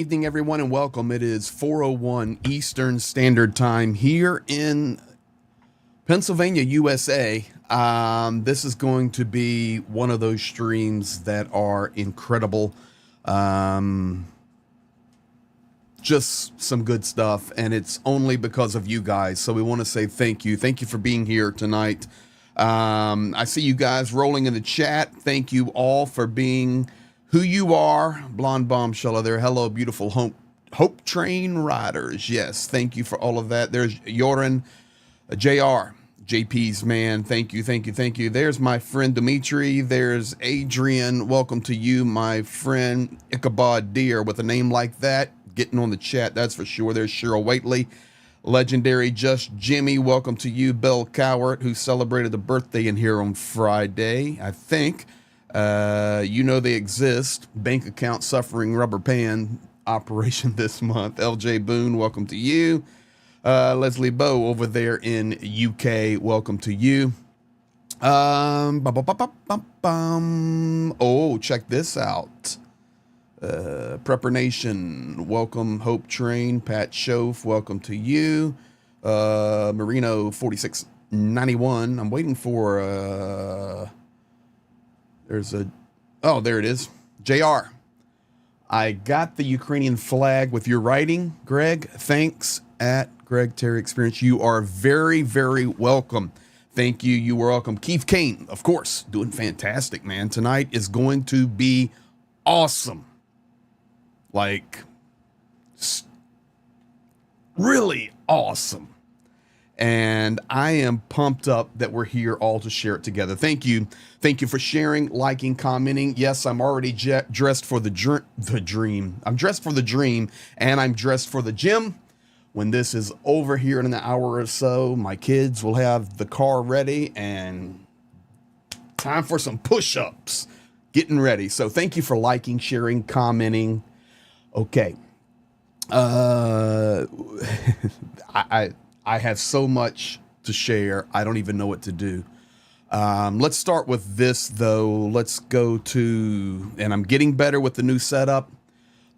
evening, everyone, and welcome. It is 4:01 Eastern Standard Time here in Pennsylvania, USA. This is going to be one of those streams that are incredible. Just some good stuff, and it's only because of you guys. So we want to say thank you. Thank you for being here tonight. I see you guys rolling in the chat. Thank you all for being who you are. Blonde Bombshell there. Hello, beautiful Hope Train riders. Yes, thank you for all of that. There's Yorin, JR, JP's man. Thank you, thank you, thank you. There's my friend Dimitri. There's Adrian. Welcome to you, my friend Ichabod Deer. With a name like that, getting on the chat, that's for sure. There's Cheryl Waitley. Legendary Just Jimmy, welcome to you. Belle Cowart, who celebrated a birthday in here on Friday, I think. You know they exist. Bank account suffering rubber band operation this month. LJ Boone, welcome to you. Leslie Bowe over there in UK, welcome to you. Oh, check this out. Prepper Nation, welcome. Hope Train, Pat Schoaf, welcome to you. Marino 4691. I'm waiting for there it is. JR. I got the Ukrainian flag with your writing, Greg. Thanks at Greg Terry Experience. You are very, very welcome. Thank you. You are welcome. Keith Kane, of course, doing fantastic, man. Tonight is going to be awesome. Like, really awesome. And I am pumped up that we're here all to share it together. Thank you. Thank you for sharing, liking, commenting. Yes, I'm already dressed for the dream. I'm dressed for the dream, and I'm dressed for the gym. When this is over here in an hour or so, my kids will have the car ready and time for some push-ups. Getting ready. So thank you for liking, sharing, commenting. Okay. I have so much to share. I don't even know what to do. Let's start with this, though. Let's go to, and I'm getting better with the new setup.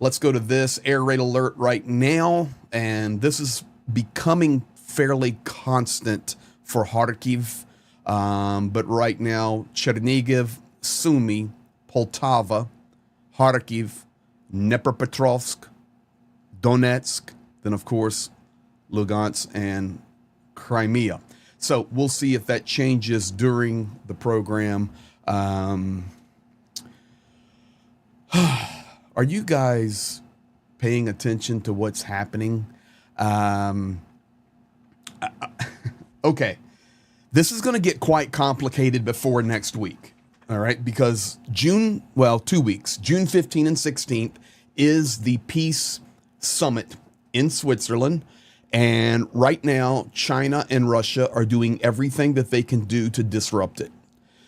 Let's go to this air raid alert right now. And this is becoming fairly constant for Kharkiv. But right now, Chernihiv, Sumy, Poltava, Kharkiv, Dnipropetrovsk, Donetsk, then of course, Lugansk and Crimea. So we'll see if that changes during the program. Are you guys paying attention to what's happening? Okay, this is going to get quite complicated before next week. All right, because 2 weeks, June 15th and 16th is the Peace Summit in Switzerland. And right now, China and Russia are doing everything that they can do to disrupt it.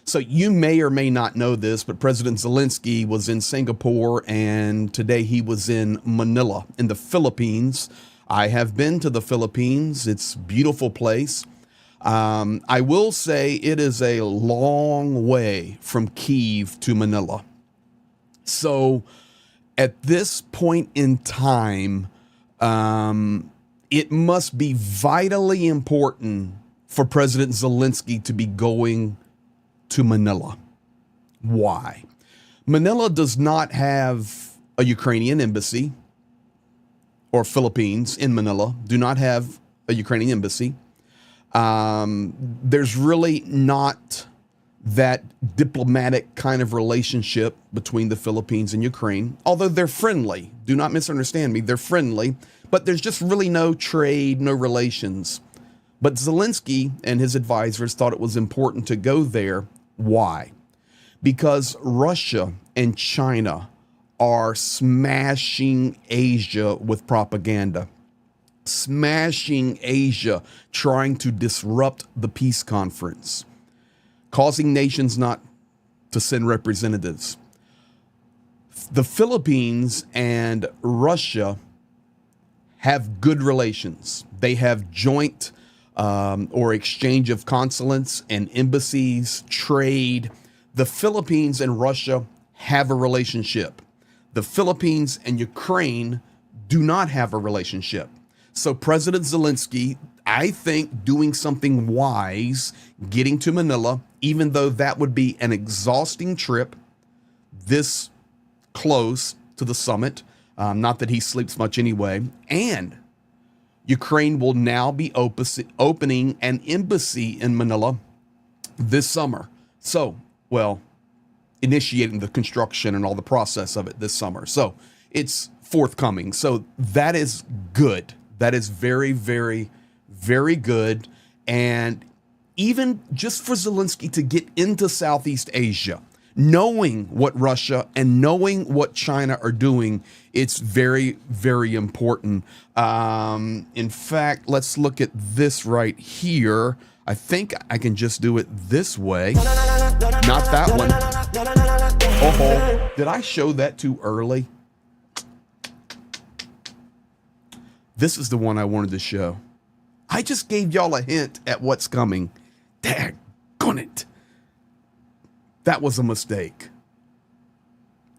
So you may or may not know this, but President Zelensky was in Singapore, and today he was in Manila in the Philippines. I have been to the Philippines. It's a beautiful place. I will say it is a long way from Kyiv to Manila. So at this point in time, it must be vitally important for President Zelensky to be going to Manila. Why? Manila does not have a Ukrainian embassy, or Philippines in Manila do not have a Ukrainian embassy. There's really not that diplomatic kind of relationship between the Philippines and Ukraine, although they're friendly. Do not misunderstand me. They're friendly, but there's just really no trade, no relations. But Zelensky and his advisors thought it was important to go there. Why? Because Russia and China are smashing Asia with propaganda. Smashing Asia, trying to disrupt the peace conference, causing nations not to send representatives. The Philippines and Russia have good relations. They have joint or exchange of consulates and embassies, trade. The Philippines and Russia have a relationship. The Philippines and Ukraine do not have a relationship. So President Zelensky, I think, doing something wise, getting to Manila, even though that would be an exhausting trip this close to the summit, not that he sleeps much anyway, and Ukraine will now be opening an embassy in Manila this summer. So, well, initiating the construction and all the process of it this summer. So it's forthcoming. So that is good. That is very, very, very good. And even just for Zelensky to get into Southeast Asia, knowing what Russia and knowing what China are doing, it's very, very important. In fact, let's look at this right here. I think I can just do it this way. Not that one. Oh, did I show that too early? This is the one I wanted to show. I just gave y'all a hint at what's coming. Daggone it. That was a mistake.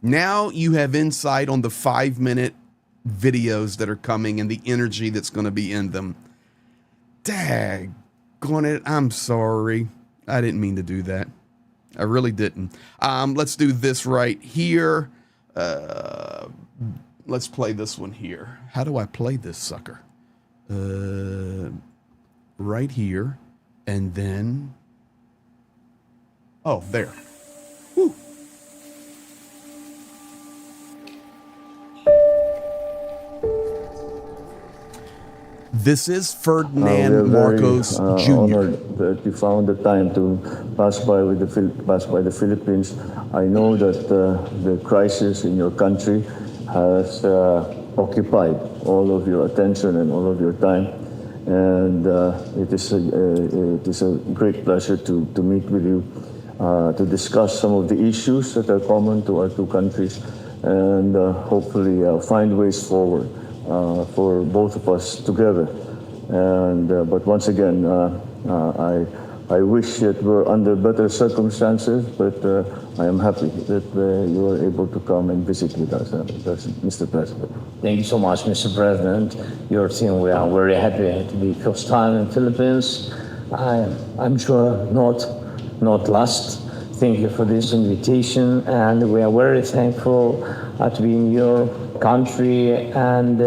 Now you have insight on the 5-minute videos that are coming and the energy that's going to be in them. Daggone it. I'm sorry. I didn't mean to do that. I really didn't. Let's do this right here. Let's play this one here. How do I play this sucker? Right here. And then... oh, there. Whew. This is Ferdinand Marcos Jr. Honored that you found the time to pass by the Philippines. I know that the crisis in your country has occupied all of your attention and all of your time, and it is a great pleasure to meet with you to discuss some of the issues that are common to our two countries, and hopefully find ways forward for both of us together. And but once again, I wish it were under better circumstances, but I am happy that you were able to come and visit with us, Mr. President. Thank you so much, Mr. President. Your team, we are very happy to be first time in Philippines. I'm sure not last. Thank you for this invitation, and we are very thankful to be in your country and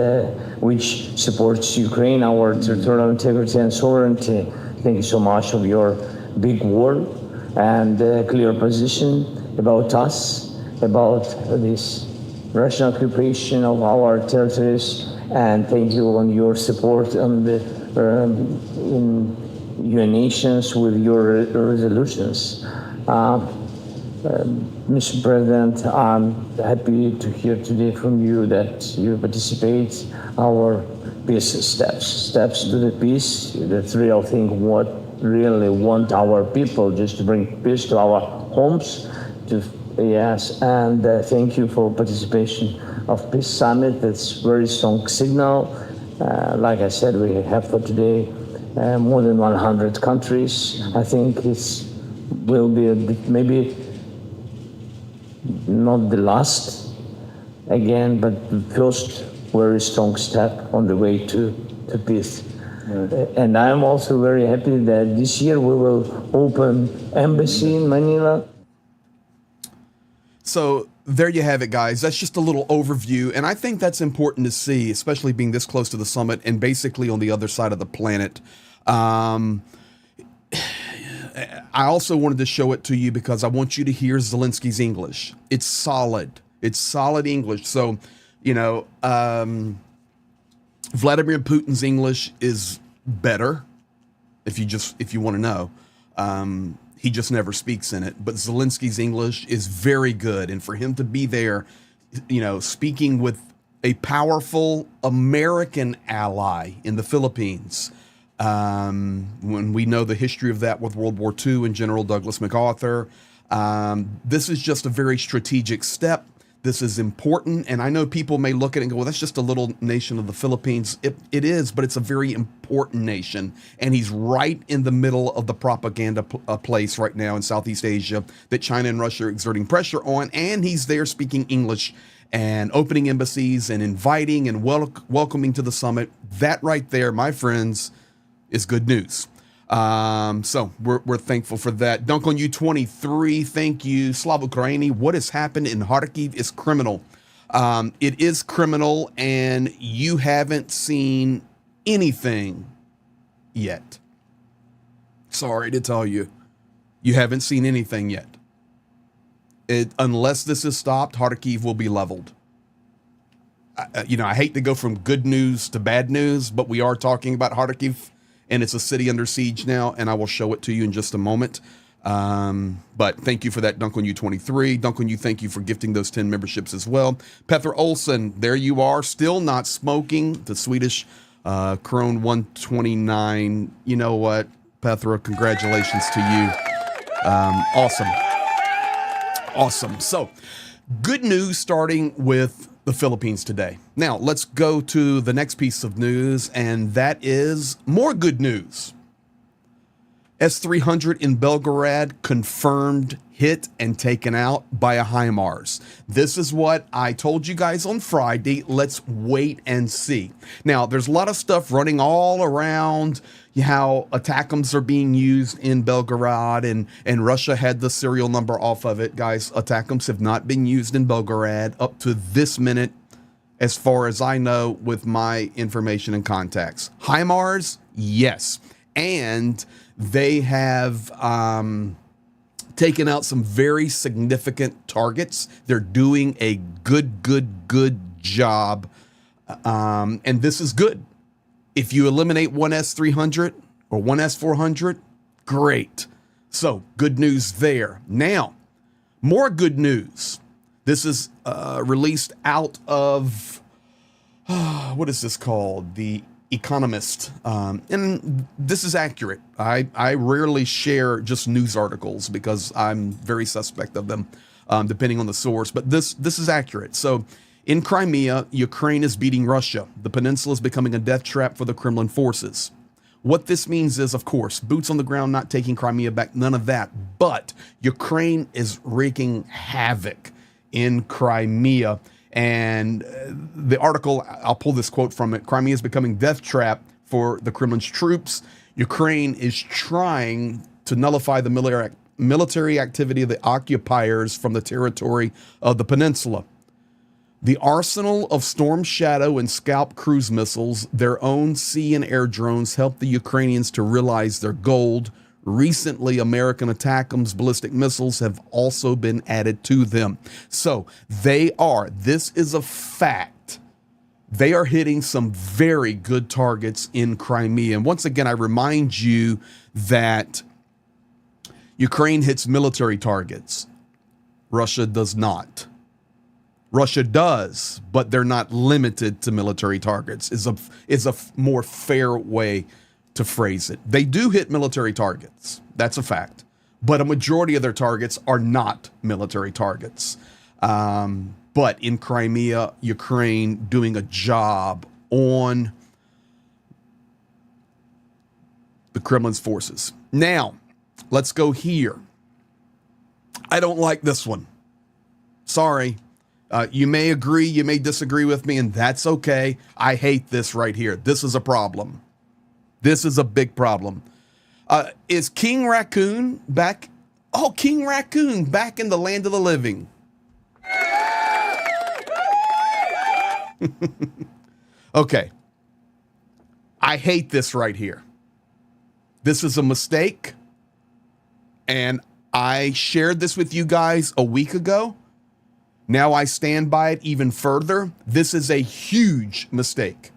which supports Ukraine, our territorial integrity and sovereignty. Thank you so much for your big word and clear position about us, about this Russian occupation of our territories, and thank you on your support on the in UN nations with your resolutions. Mr. President, I'm happy to hear today from you that you participate our peace steps to the peace. That's real thing what really want our people, just to bring peace to our homes. Yes, and thank you for participation of Peace Summit. That's very strong signal. Like I said, we have for today more than 100 countries. I think it will be maybe not the last again, but the first very strong step on the way to peace. Right. And I'm also very happy that this year we will open embassy in Manila. So there you have it, guys. That's just a little overview. And I think that's important to see, especially being this close to the summit and basically on the other side of the planet. I also wanted to show it to you because I want you to hear Zelensky's English. It's solid. It's solid English. So, you know, Vladimir Putin's English is better, if you want to know. He just never speaks in it. But Zelensky's English is very good. And for him to be there, you know, speaking with a powerful American ally in the Philippines, when we know the history of that with World War II and General Douglas MacArthur, this is just a very strategic step. This is important. And I know people may look at it and go, well, that's just a little nation of the Philippines. It is, but it's a very important nation. And he's right in the middle of the propaganda place right now in Southeast Asia that China and Russia are exerting pressure on. And he's there speaking English and opening embassies and inviting and welcoming to the summit. That right there, my friends, is good news. So we're thankful for that. Dunk on you 23. Thank you. Slava Ukraini. What has happened in Kharkiv is criminal. It is criminal, and you haven't seen anything yet. Sorry to tell you, you haven't seen anything yet. Unless this is stopped, Kharkiv will be leveled. I hate to go from good news to bad news, but we are talking about Kharkiv. And it's a city under siege now, and I will show it to you in just a moment. But thank you for that, Dunk on You 23. Dunk on You, thank you for gifting those 10 memberships as well. Petter Olsen, there you are, still not smoking. The Swedish Krone 129. You know what, Petra, congratulations to you. Awesome. So, good news starting with the Philippines today. Now, let's go to the next piece of news, and that is more good news. S-300 in Belgorod confirmed hit and taken out by a HIMARS. This is what I told you guys on Friday. Let's wait and see. Now, there's a lot of stuff running all around how ATACMS are being used in Belgorod, and Russia had the serial number off of it. Guys, ATACMS have not been used in Belgorod up to this minute, as far as I know, with my information and contacts. HIMARS, yes. And they have taken out some very significant targets. They're doing a good job. And this is good. If you eliminate one S-300 or one S-400, great. So good news there. Now, more good news. This is released out of, what is this called? The Economist. And this is accurate. I rarely share just news articles because I'm very suspect of them, depending on the source. But this is accurate. So in Crimea, Ukraine is beating Russia. The peninsula is becoming a death trap for the Kremlin forces. What this means is, of course, boots on the ground, not taking Crimea back, none of that. But Ukraine is wreaking havoc in Crimea. And the article, I'll pull this quote from it. Crimea is becoming death trap for the Kremlin's troops. Ukraine is trying to nullify the military activity of the occupiers from the territory of the peninsula. The arsenal of Storm Shadow and Scalp cruise missiles, their own sea and air drones, help the Ukrainians to realize their goal. Recently, American ATACMS ballistic missiles have also been added to them. So this is a fact. They are hitting some very good targets in Crimea. And once again, I remind you that Ukraine hits military targets. Russia does not. Russia does, but they're not limited to military targets, is a more fair way to phrase it. They do hit military targets. That's a fact. But a majority of their targets are not military targets. But in Crimea, Ukraine doing a job on the Kremlin's forces. Now, let's go here. I don't like this one. Sorry. You may agree, you may disagree with me, and that's okay. I hate this right here. This is a problem. This is a big problem. Is King Raccoon back? Oh, King Raccoon back in the land of the living. Okay. I hate this right here. This is a mistake. And I shared this with you guys a week ago. Now I stand by it even further. This is a huge mistake.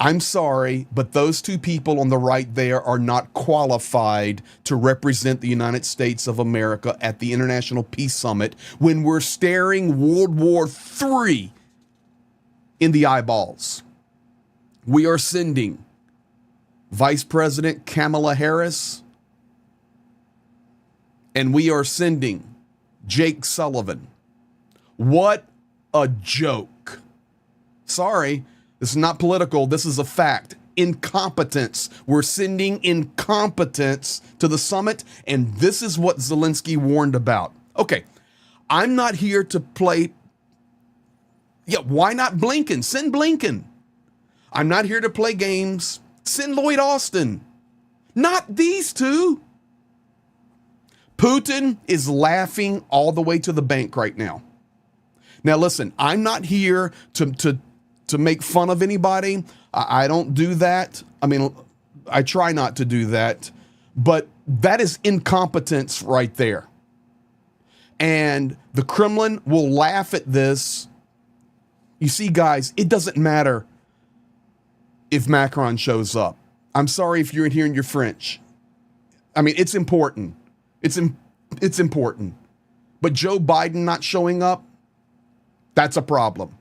I'm sorry, but those two people on the right there are not qualified to represent the United States of America at the International Peace Summit when we're staring World War III in the eyeballs. We are sending Vice President Kamala Harris, and we are sending Jake Sullivan. What a joke. Sorry, this is not political. This is a fact. Incompetence. We're sending incompetence to the summit, and this is what Zelensky warned about. Okay, I'm not here to play. Yeah, why not Blinken? Send Blinken. I'm not here to play games. Send Lloyd Austin. Not these two. Putin is laughing all the way to the bank right now. Now, listen, I'm not here to make fun of anybody. I don't do that. I mean, I try not to do that. But that is incompetence right there. And the Kremlin will laugh at this. You see, guys, it doesn't matter if Macron shows up. I'm sorry if you're in here and you're French. I mean, it's important. It's important. But Joe Biden not showing up, that's a problem.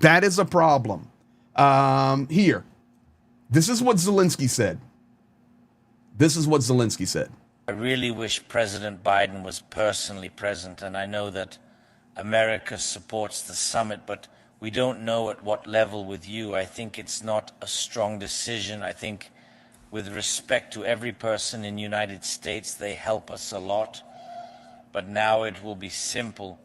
That is a problem. Here, this is what Zelensky said. This is what Zelensky said. I really wish President Biden was personally present, and I know that America supports the summit, but we don't know at what level with you. I think it's not a strong decision. I think with respect to every person in the United States, they help us a lot. But now it will be simple.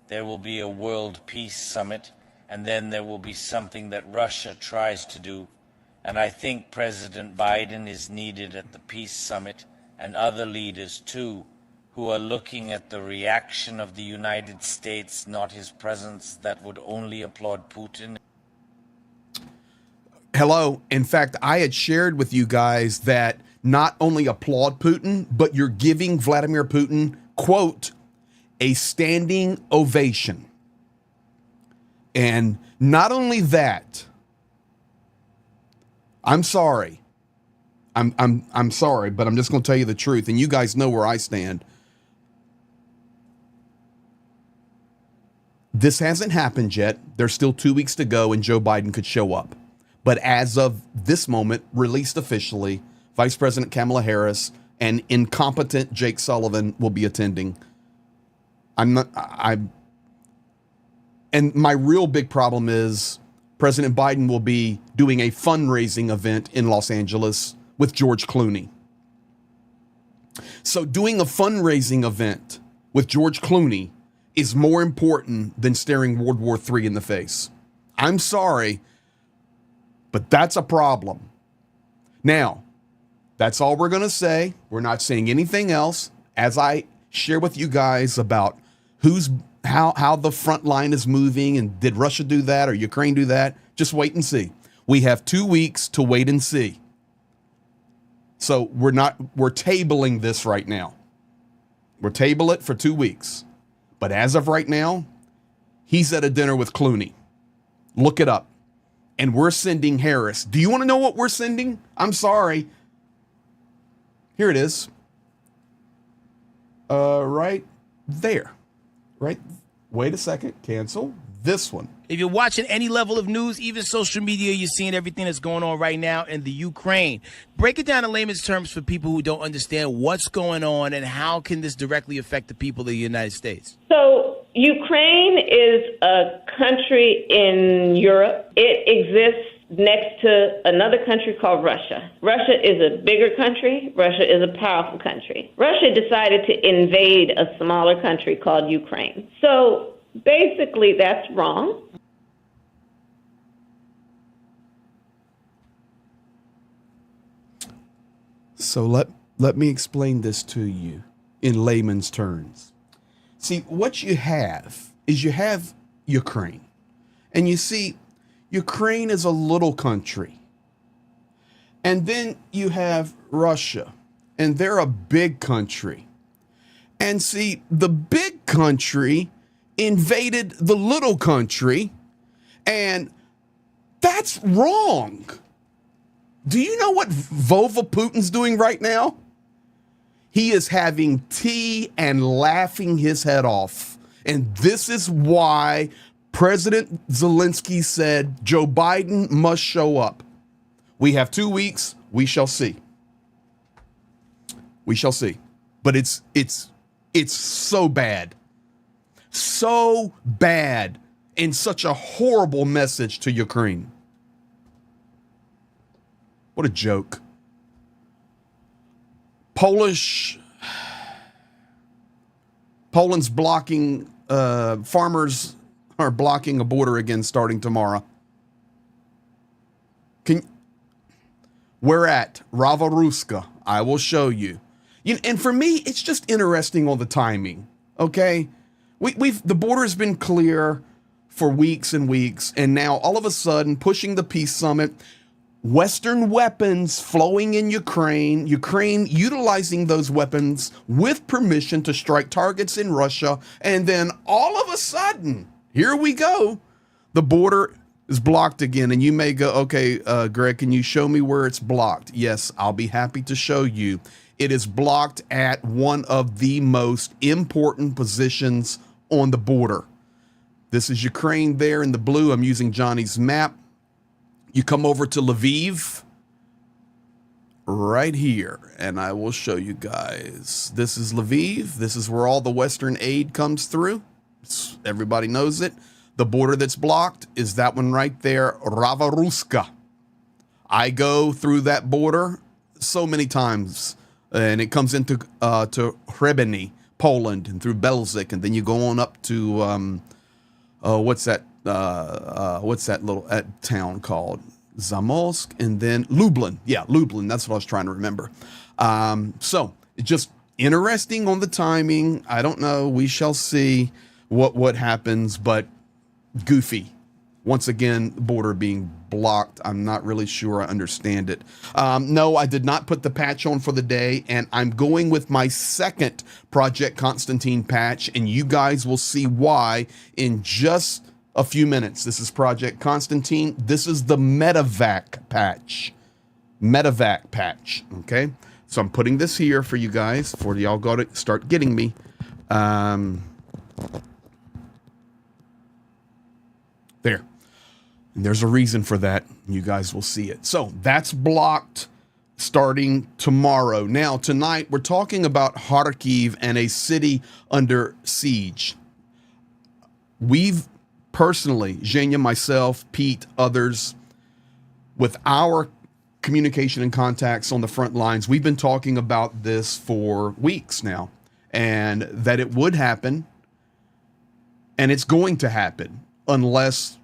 There will be a world peace summit, and then there will be something that Russia tries to do. And I think President Biden is needed at the peace summit, and other leaders too, who are looking at the reaction of the United States, not his presence, that would only applaud Putin. Hello. In fact, I had shared with you guys that not only applaud Putin, but you're giving Vladimir Putin, quote, a standing ovation. And not only that, I'm sorry. I'm sorry, but I'm just going to tell you the truth, and you guys know where I stand. This hasn't happened yet. There's still 2 weeks to go, and Joe Biden could show up. But as of this moment, released officially, Vice President Kamala Harris and incompetent Jake Sullivan will be attending. And my real big problem is President Biden will be doing a fundraising event in Los Angeles with George Clooney. So doing a fundraising event with George Clooney is more important than staring World War III in the face. I'm sorry, but that's a problem. Now, that's all we're going to say. We're not saying anything else. As I share with you guys about how the front line is moving, and did Russia do that or Ukraine do that? Just wait and see. We have 2 weeks to wait and see. So we're tabling this right now. We'll table it for 2 weeks. But as of right now, he's at a dinner with Clooney. Look it up. And we're sending Harris. Do you want to know what we're sending? I'm sorry. Here it is. Right there. Right. Wait a second. Cancel this one. If you're watching any level of news, even social media, you're seeing everything that's going on right now in the Ukraine. Break it down in layman's terms for people who don't understand what's going on and how can this directly affect the people of the United States. So Ukraine is a country in Europe. It exists next to another country called Russia. Russia is a bigger country. Russia is a powerful country. Russia decided to invade a smaller country called Ukraine. So basically, that's wrong. So let me explain this to you in layman's terms. See, what you have is you have Ukraine. And you see, Ukraine is a little country. And then you have Russia, and they're a big country. And see, the big country invaded the little country, and that's wrong. Do you know what Vova Putin's doing right now? He is having tea and laughing his head off. And this is why President Zelensky said Joe Biden must show up. We have 2 weeks. We shall see. We shall see. But it's so bad. So bad and such a horrible message to Ukraine. What a joke. Poland's blocking, farmers are blocking a border again starting tomorrow. We're at Ravaruska. I will show you. And for me, it's just interesting on the timing. Okay, the border has been clear for weeks and weeks, and now all of a sudden, pushing the peace summit, Western weapons flowing in Ukraine, Ukraine utilizing those weapons with permission to strike targets in Russia, and then all of a sudden, here we go, the border is blocked again. And you may go, okay, Greg, can you show me where it's blocked? Yes, I'll be happy to show you. It is blocked at one of the most important positions on the border. This is Ukraine there in the blue. I'm using Johnny's map. You come over to Lviv right here, and I will show you guys. This is Lviv. This is where all the Western aid comes through. Everybody knows it. The border that's blocked is that one right there, Ravaruska. I go through that border so many times, and it comes into to Hrebeny, Poland, and through Belzik, and then you go on up to what's that little town called? Zamosk, and then Lublin. Yeah, Lublin. That's what I was trying to remember. So just interesting on the timing. I don't know. We shall see what happens, but goofy. Once again, the border being blocked. I'm not really sure I understand it. No, I did not put the patch on for the day, and I'm going with my second Project Konstantin patch, and you guys will see why in just a few minutes. This is Project Konstantin. This is the Medevac patch. Medevac patch, okay? So I'm putting this here for you guys, before y'all got to start getting me. There. And there's a reason for that. You guys will see it. So that's blocked starting tomorrow. Now, tonight, we're talking about Kharkiv and a city under siege. We've personally, Jana, myself, Pete, others, with our communication and contacts on the front lines, we've been talking about this for weeks now, and that it would happen, and it's going to happen unless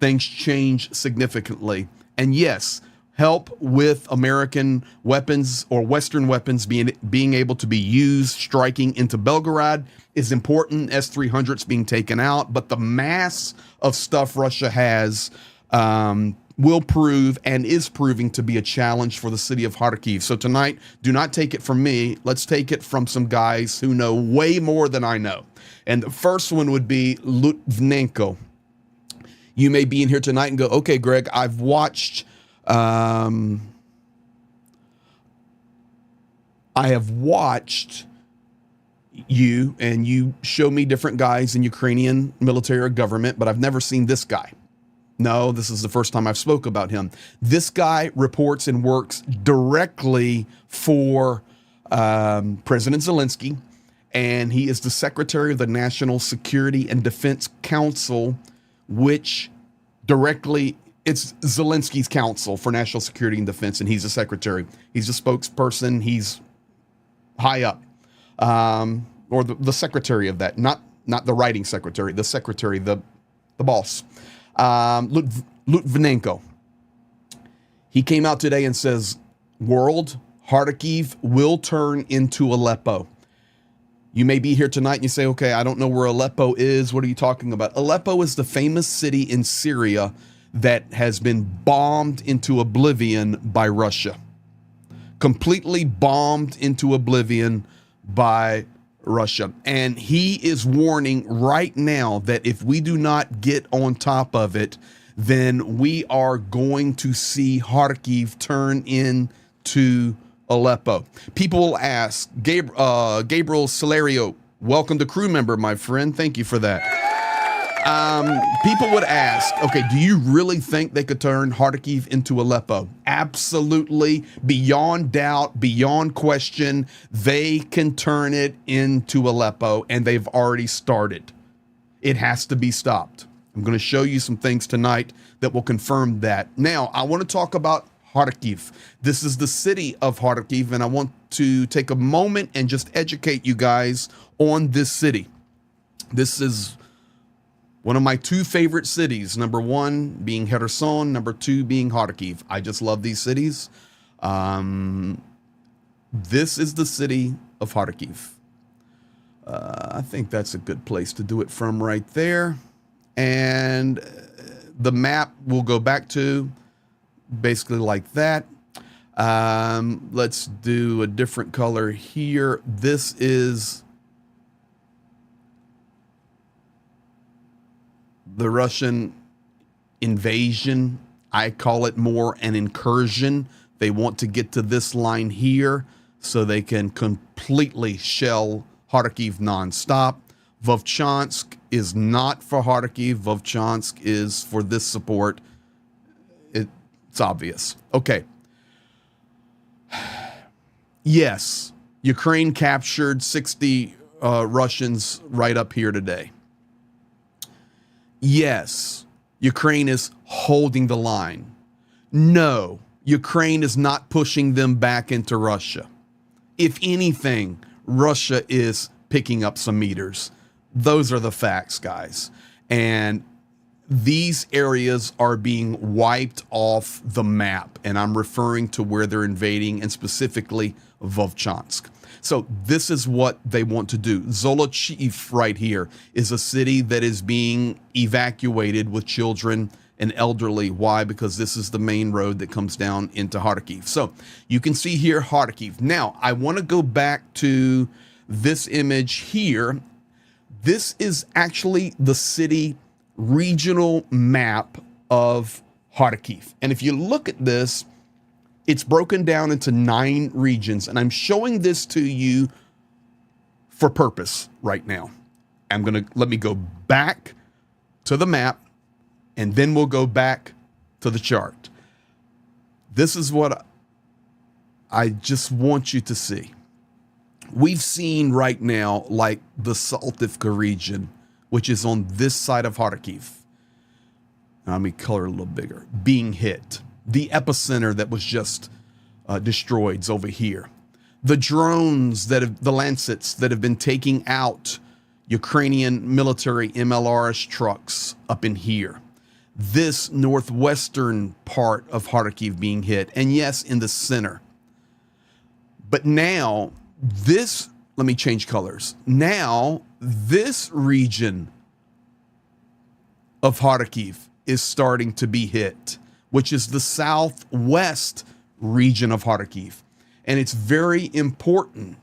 things change significantly. And yes, help with American weapons or Western weapons being able to be used striking into Belgorod is important. S-300s being taken out, but the mass of stuff Russia has will prove and is proving to be a challenge for the city of Kharkiv. So tonight, do not take it from me. Let's take it from some guys who know way more than I know. And the first one would be Litvinenko. You may be in here tonight and go, okay, Greg, I've watched, I have watched you, and you show me different guys in Ukrainian military or government, but I've never seen this guy. No, this is the first time I've spoke about him. This guy reports and works directly for President Zelensky, and he is the secretary of the National Security and Defense Council, which directly, it's Zelensky's Council for National Security and Defense, and he's a secretary. He's a spokesperson. He's high up, or the secretary of that, not the writing secretary, the secretary, the boss. Litvinenko. He came out today and says, world, Kharkiv will turn into Aleppo. You may be here tonight and you say, okay, I don't know where Aleppo is. What are you talking about? Aleppo is the famous city in Syria that has been bombed into oblivion by Russia. Completely bombed into oblivion by Russia. And he is warning right now that if we do not get on top of it, then we are going to see Kharkiv turn into Aleppo. People will ask, Gabriel Salario, welcome to crew member, my friend. Thank you for that. People would ask, okay, do you really think they could turn Kharkiv into Aleppo? Absolutely, beyond doubt, beyond question, they can turn it into Aleppo, and they've already started. It has to be stopped. I'm going to show you some things tonight that will confirm that. Now, I want to talk about Kharkiv. This is the city of Kharkiv, and I want to take a moment and just educate you guys on this city. This is one of my two favorite cities. Number one being Kherson, number two being Kharkiv. I just love these cities. This is the city of Kharkiv. I think that's a good place to do it from right there. And the map will go back to basically like that. Let's do a different color here. This is the Russian invasion. I call it more an incursion. They want to get to this line here so they can completely shell Kharkiv nonstop. Vovchansk is not for Kharkiv. Vovchansk is for this support. It's obvious. Okay. Yes, Ukraine captured 60 Russians right up here today. Yes, Ukraine is holding the line. No, Ukraine is not pushing them back into Russia. If anything, Russia is picking up some meters. Those are the facts, guys. And these areas are being wiped off the map. And I'm referring to where they're invading, and specifically Vovchansk. So this is what they want to do. Zolochiv right here is a city that is being evacuated with children and elderly. Why? Because this is the main road that comes down into Kharkiv. So you can see here Kharkiv. Now, I want to go back to this image here. This is actually the city regional map of Kharkiv. And if you look at this, it's broken down into 9 regions. And I'm showing this to you for purpose right now. Let me go back to the map, and then we'll go back to the chart. This is what I just want you to see. We've seen right now, like the Saltivka region, which is on this side of Kharkiv. Let me color a little bigger. Being hit. The epicenter that was just destroyed is over here. The drones the Lancets that have been taking out Ukrainian military MLRS trucks up in here. This northwestern part of Kharkiv being hit. And yes, in the center. But now, let me change colors. Now, this region of Kharkiv is starting to be hit, which is the southwest region of Kharkiv. And it's very important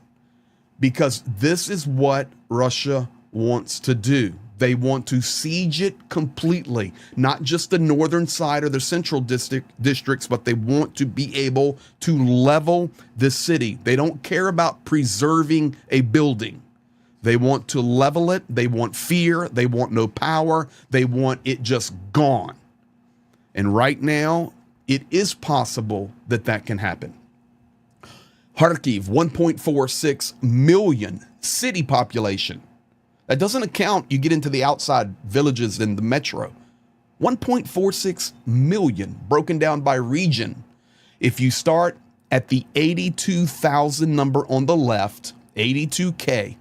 because this is what Russia wants to do. They want to siege it completely, not just the northern side or the central districts, but they want to be able to level the city. They don't care about preserving a building. They want to level it. They want fear. They want no power. They want it just gone. And right now, it is possible that that can happen. Kharkiv, 1.46 million city population. That doesn't account, you get into the outside villages in the metro. 1.46 million broken down by region. If you start at the 82,000 number on the left, 82K,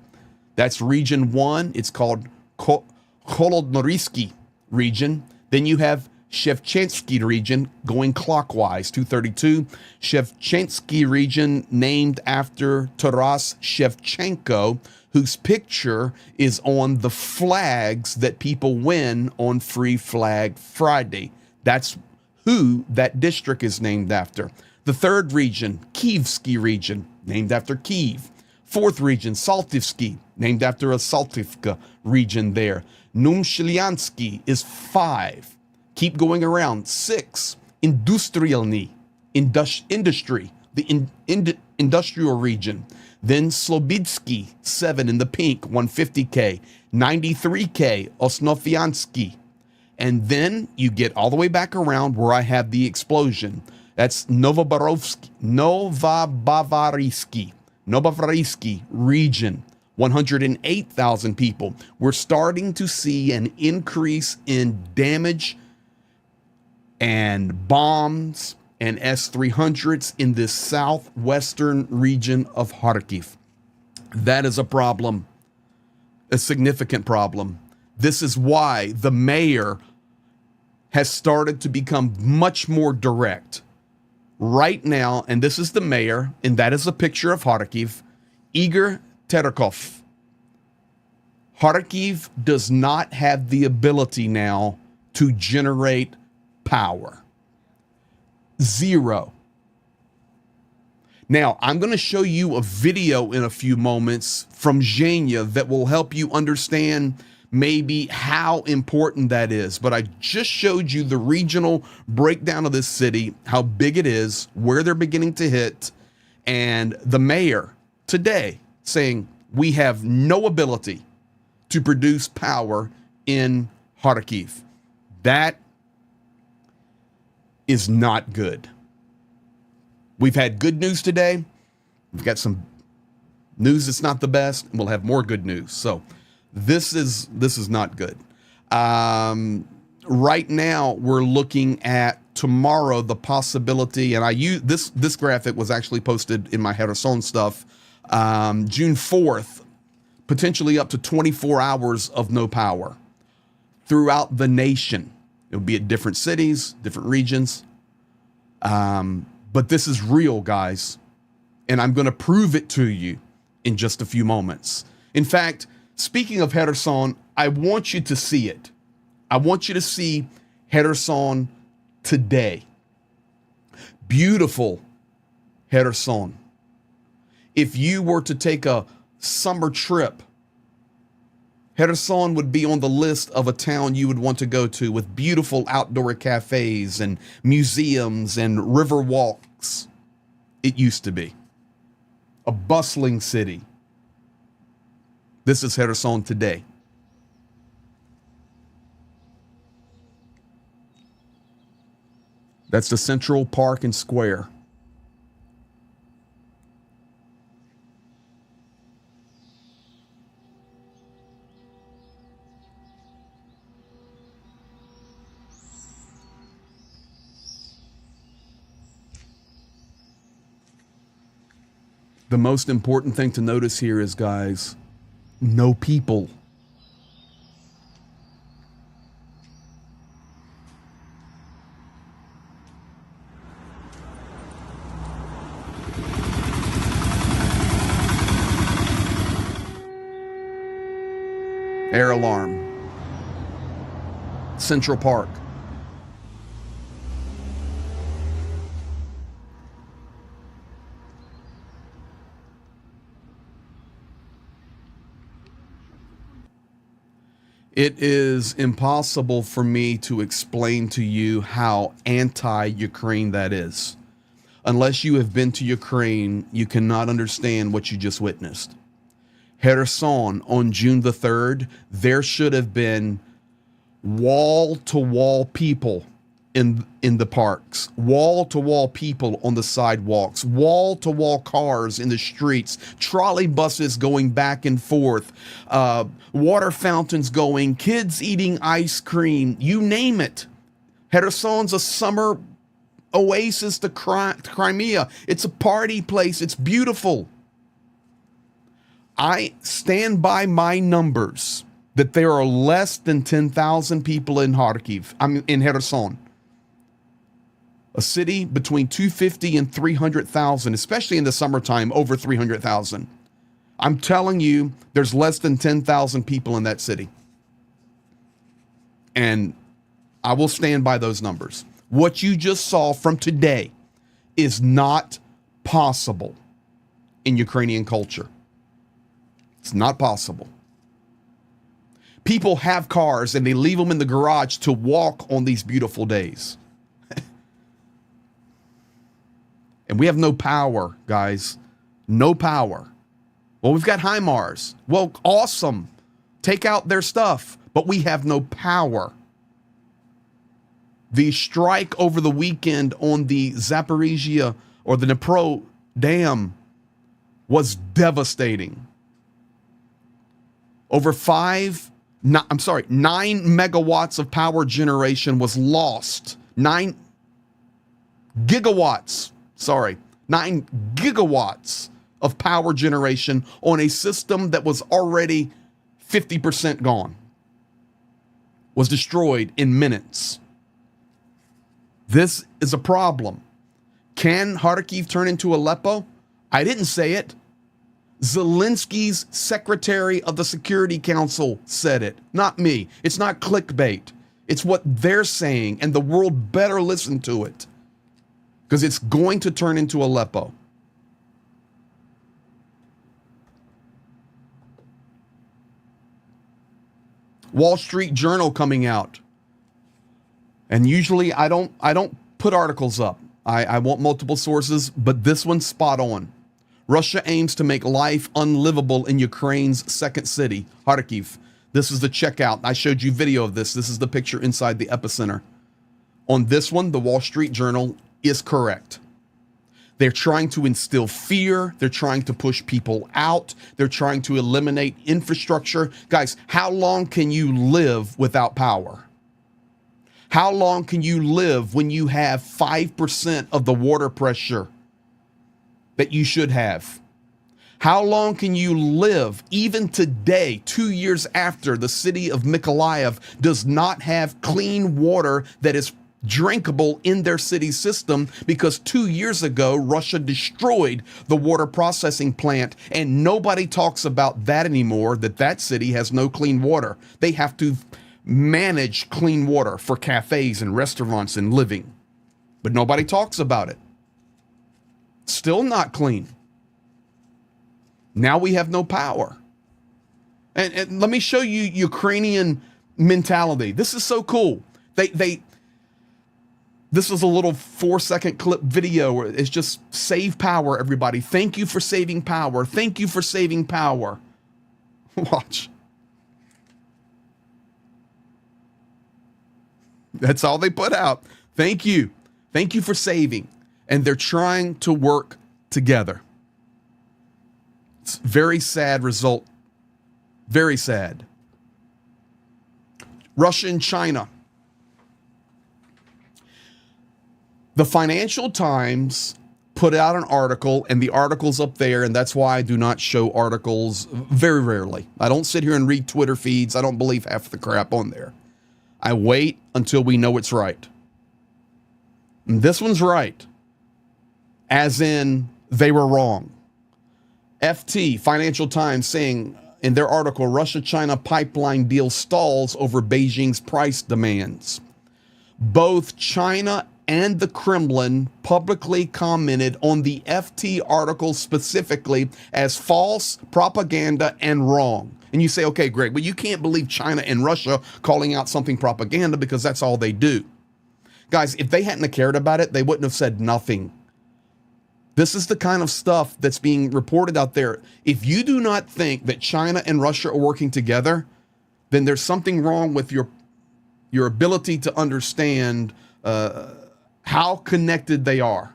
that's region 1. It's called Kholodnorisky region. Then you have Shevchensky region going clockwise, 232. Shevchensky region named after Taras Shevchenko, whose picture is on the flags that people win on Free Flag Friday. That's who that district is named after. The third region, Kievsky region, named after Kiev. Fourth region, Saltivsky, named after a Saltivka region there. Numshilyansky is 5. Keep going around. 6, Industrialny, industry, the industrial region. Then Slobidsky, 7 in the pink, 150K. 93K, Osnofiansky. And then you get all the way back around where I have the explosion. That's Novobavarisky region, 108,000 people. We're starting to see an increase in damage and bombs and S-300s in this southwestern region of Kharkiv. That is a problem, a significant problem. This is why the mayor has started to become much more direct. Right now, and this is the mayor, and that is a picture of Kharkiv, Igor Terekov. Kharkiv does not have the ability now to generate power. Zero. Now, I'm going to show you a video in a few moments from Jana that will help you understand maybe how important that is. But I just showed you the regional breakdown of this city, how big it is, where they're beginning to hit, and the mayor today saying we have no ability to produce power in Kharkiv. That is not good. We've had good news today. We've got some news that's not the best, and we'll have more good news. So this is not good. Right now, we're looking at tomorrow the possibility, and I use this graphic was actually posted in my Kherson stuff. June 4th, potentially up to 24 hours of no power throughout the nation. It'll be at different cities, different regions. But this is real, guys. And I'm going to prove it to you in just a few moments. In fact, speaking of Kherson, I want you to see it. I want you to see Kherson today. Beautiful Kherson. If you were to take a summer trip, Kherson would be on the list of a town you would want to go to, with beautiful outdoor cafes and museums and river walks. It used to be a bustling city. This is Kherson today. That's the Central Park and Square. The most important thing to notice here is, guys, no people. Air alarm. Central Park. It is impossible for me to explain to you how anti-Ukraine that is. Unless you have been to Ukraine, you cannot understand what you just witnessed. Kherson, on June the 3rd, there should have been wall-to-wall people in the parks, wall-to-wall people on the sidewalks, wall-to-wall cars in the streets, trolley buses going back and forth, water fountains going, kids eating ice cream, you name it. Kherson's a summer oasis to Crimea. It's a party place. It's beautiful. I stand by my numbers that there are less than 10,000 people in in Kherson. A city between 250 and 300,000, especially in the summertime, over 300,000. I'm telling you, there's less than 10,000 people in that city. And I will stand by those numbers. What you just saw from today is not possible in Ukrainian culture. It's not possible. People have cars and they leave them in the garage to walk on these beautiful days. And we have no power, guys. No power. Well, we've got HIMARS. Well, awesome. Take out their stuff. But we have no power. The strike over the weekend on the Zaporizhia or the Dnipro dam was devastating. 9 megawatts of power generation was lost. 9 gigawatts of power generation on a system that was already 50% gone. Was destroyed in minutes. This is a problem. Can Kharkiv turn into Aleppo? I didn't say it. Zelensky's Secretary of the Security Council said it, not me. It's not clickbait. It's what they're saying, and the world better listen to it, because it's going to turn into Aleppo. Wall Street Journal coming out. And usually I don't put articles up. I want multiple sources, but this one's spot on. Russia aims to make life unlivable in Ukraine's second city, Kharkiv. This is the checkout. I showed you video of this. This is the picture inside the epicenter. On this one, the Wall Street Journal is correct. They're trying to instill fear. They're trying to push people out. They're trying to eliminate infrastructure. Guys, how long can you live without power? How long can you live when you have 5% of the water pressure that you should have? How long can you live even today, 2 years after the city of Mykolaiv does not have clean water that is drinkable in their city system, because 2 years ago, Russia destroyed the water processing plant, and nobody talks about that anymore, that city has no clean water. They have to manage clean water for cafes and restaurants and living, but nobody talks about it. Still not clean. Now we have no power. And let me show you Ukrainian mentality. This is so cool. This is a little 4-second clip video where it's just save power, everybody. Thank you for saving power. Thank you for saving power. Watch. That's all they put out. Thank you. Thank you for saving. And they're trying to work together. It's a very sad result. Very sad. Russia and China. The Financial Times put out an article, and the article's up there, and that's why I do not show articles very rarely. I don't sit here and read Twitter feeds. I don't believe half the crap on there. I wait until we know it's right. And this one's right. As in, they were wrong. FT, Financial Times, saying in their article, Russia-China pipeline deal stalls over Beijing's price demands. Both China and the Kremlin publicly commented on the FT article specifically as false propaganda and wrong. And you say, okay, Greg, but you can't believe China and Russia calling out something propaganda because that's all they do. Guys, if they hadn't cared about it, they wouldn't have said nothing. This is the kind of stuff that's being reported out there. If you do not think that China and Russia are working together, then there's something wrong with your ability to understand how connected they are.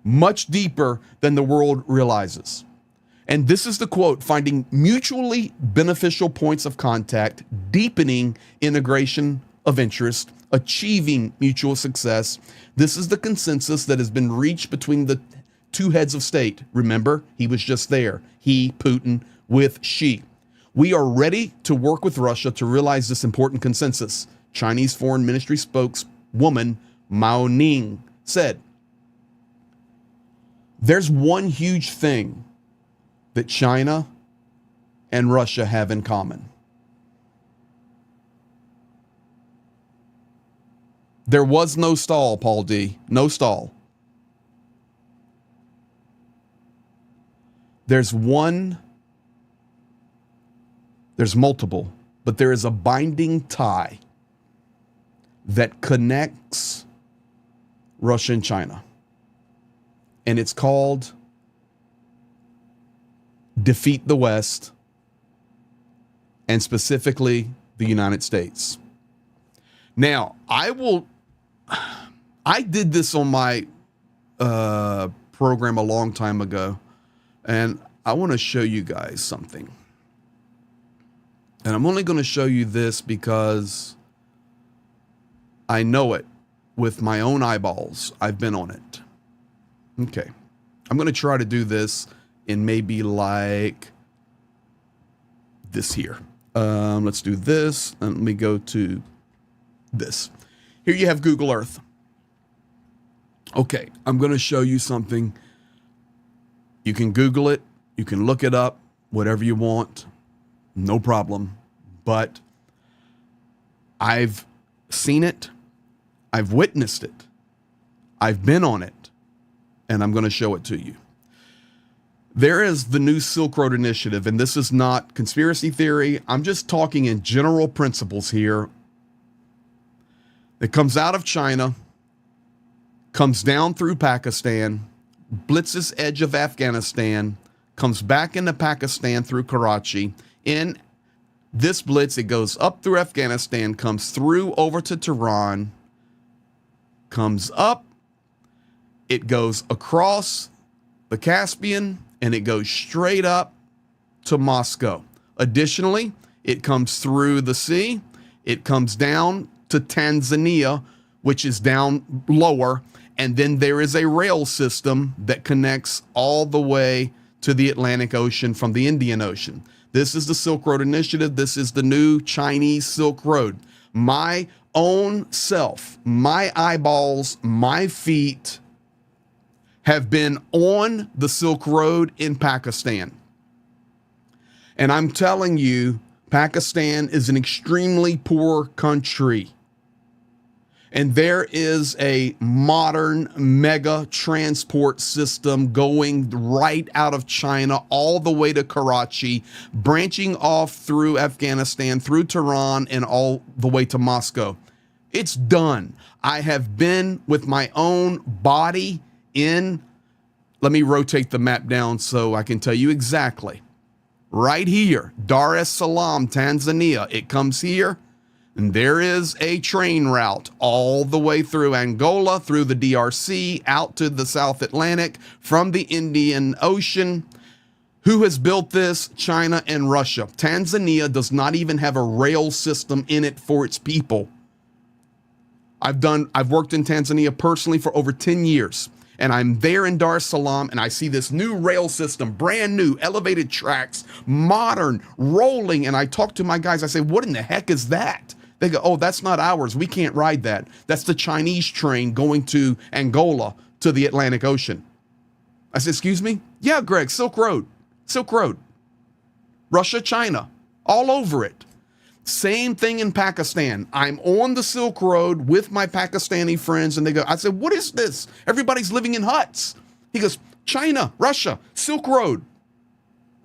Much deeper than the world realizes. And this is the quote: finding mutually beneficial points of contact, deepening integration of interest, achieving mutual success. This is the consensus that has been reached between the two heads of state. Remember, he was just there. He, Putin, with Xi. We are ready to work with Russia to realize this important consensus, Chinese Foreign Ministry spokeswoman Mao Ning said. There's one huge thing that China and Russia have in common. There was no stall, Paul D. No stall. There's multiple, but there is a binding tie that connects Russia and China. And it's called defeat the West, and specifically the United States. Now, I did this on my program a long time ago, and I want to show you guys something. And I'm only going to show you this because I know it with my own eyeballs. I've been on it. Okay. I'm going to try to do this in maybe like this here. Let's do this. And let me go to this. Here you have Google Earth. Okay. I'm going to show you something. You can Google it. You can look it up, whatever you want. No problem. But I've seen it. I've witnessed it. I've been on it. And I'm going to show it to you. There is the new Silk Road Initiative, and this is not conspiracy theory. I'm just talking in general principles here. It comes out of China, comes down through Pakistan, blitzes edge of Afghanistan, comes back into Pakistan through Karachi. In this blitz, it goes up through Afghanistan, comes through over to Tehran, comes up, it goes across the Caspian, and it goes straight up to Moscow. Additionally, it comes through the sea, it comes down to Tanzania, which is down lower, and then there is a rail system that connects all the way to the Atlantic Ocean from the Indian Ocean. This is the Silk Road Initiative. This is the new Chinese Silk Road. My own self, my eyeballs, my feet have been on the Silk Road in Pakistan. And I'm telling you, Pakistan is an extremely poor country. And there is a modern mega transport system going right out of China all the way to Karachi, branching off through Afghanistan, through Tehran, and all the way to Moscow. It's done. I have been with my own body in, let me rotate the map down so I can tell you exactly. Right here, Dar es Salaam, Tanzania. It comes here. And there is a train route all the way through Angola, through the DRC, out to the South Atlantic, from the Indian Ocean. Who has built this? China and Russia. Tanzania does not even have a rail system in it for its people. I've worked in Tanzania personally for over 10 years. And I'm there in Dar es Salaam, and I see this new rail system, brand new, elevated tracks, modern, rolling. And I talk to my guys. I say, what in the heck is that? They go, oh, that's not ours. We can't ride that. That's the Chinese train going to Angola to the Atlantic Ocean. I said, excuse me? Yeah, Greg, Silk Road. Silk Road. Russia, China, all over it. Same thing in Pakistan. I'm on the Silk Road with my Pakistani friends, and they go, I said, what is this? Everybody's living in huts. He goes, China, Russia, Silk Road,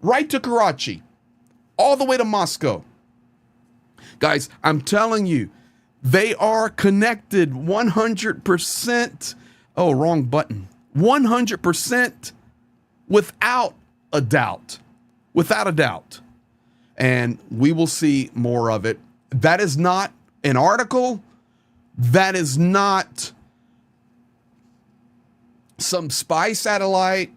right to Karachi, all the way to Moscow. Guys, I'm telling you, they are connected 100%. Oh, wrong button. 100% without a doubt. Without a doubt. And we will see more of it. That is not an article. That is not some spy satellite.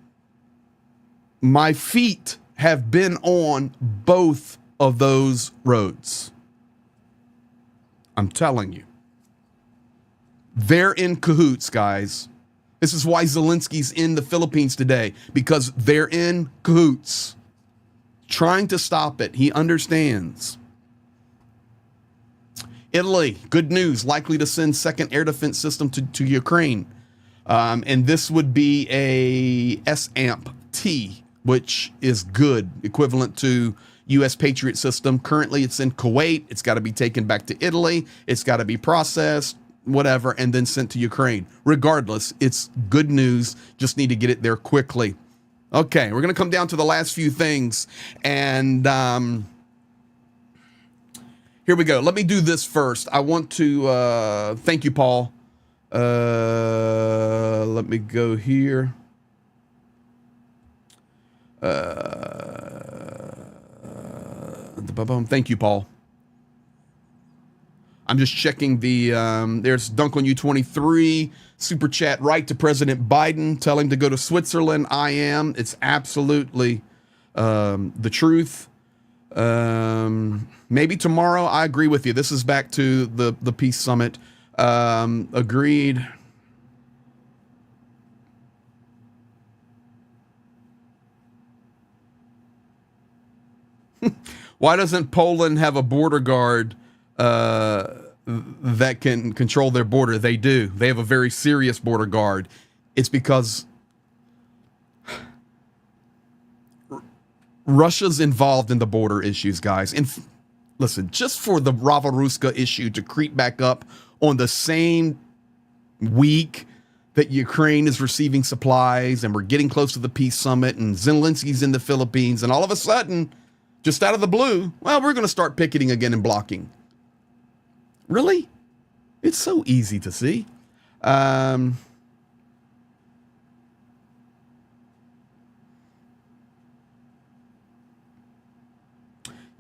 My feet have been on both of those roads. I'm telling you. They're in cahoots, guys. This is why Zelensky's in the Philippines today, because they're in cahoots. Trying to stop it. He understands. Italy, good news, likely to send second air defense system to Ukraine. And this would be a SAMP-T, which is good, equivalent to U.S. Patriot system. Currently, it's in Kuwait. It's got to be taken back to Italy. It's got to be processed, whatever, and then sent to Ukraine. Regardless, it's good news. Just need to get it there quickly. Okay, we're going to come down to the last few things. And here we go. Let me do this first. I want to thank you, Paul. Let me go here. Thank you, Paul. I'm just checking the, there's Dunk on You 23, super chat right to President Biden. Tell him to go to Switzerland. I am. It's absolutely the truth. maybe tomorrow. I agree with you. This is back to the peace summit. Agreed. Why doesn't Poland have a border guard that can control their border? They do. They have a very serious border guard. It's because Russia's involved in the border issues, guys. And listen, just for the Ravaruska issue to creep back up on the same week that Ukraine is receiving supplies and we're getting close to the peace summit and Zelensky's in the Philippines, and all of a sudden, just out of the blue, well, we're going to start picketing again and blocking. Really? It's so easy to see.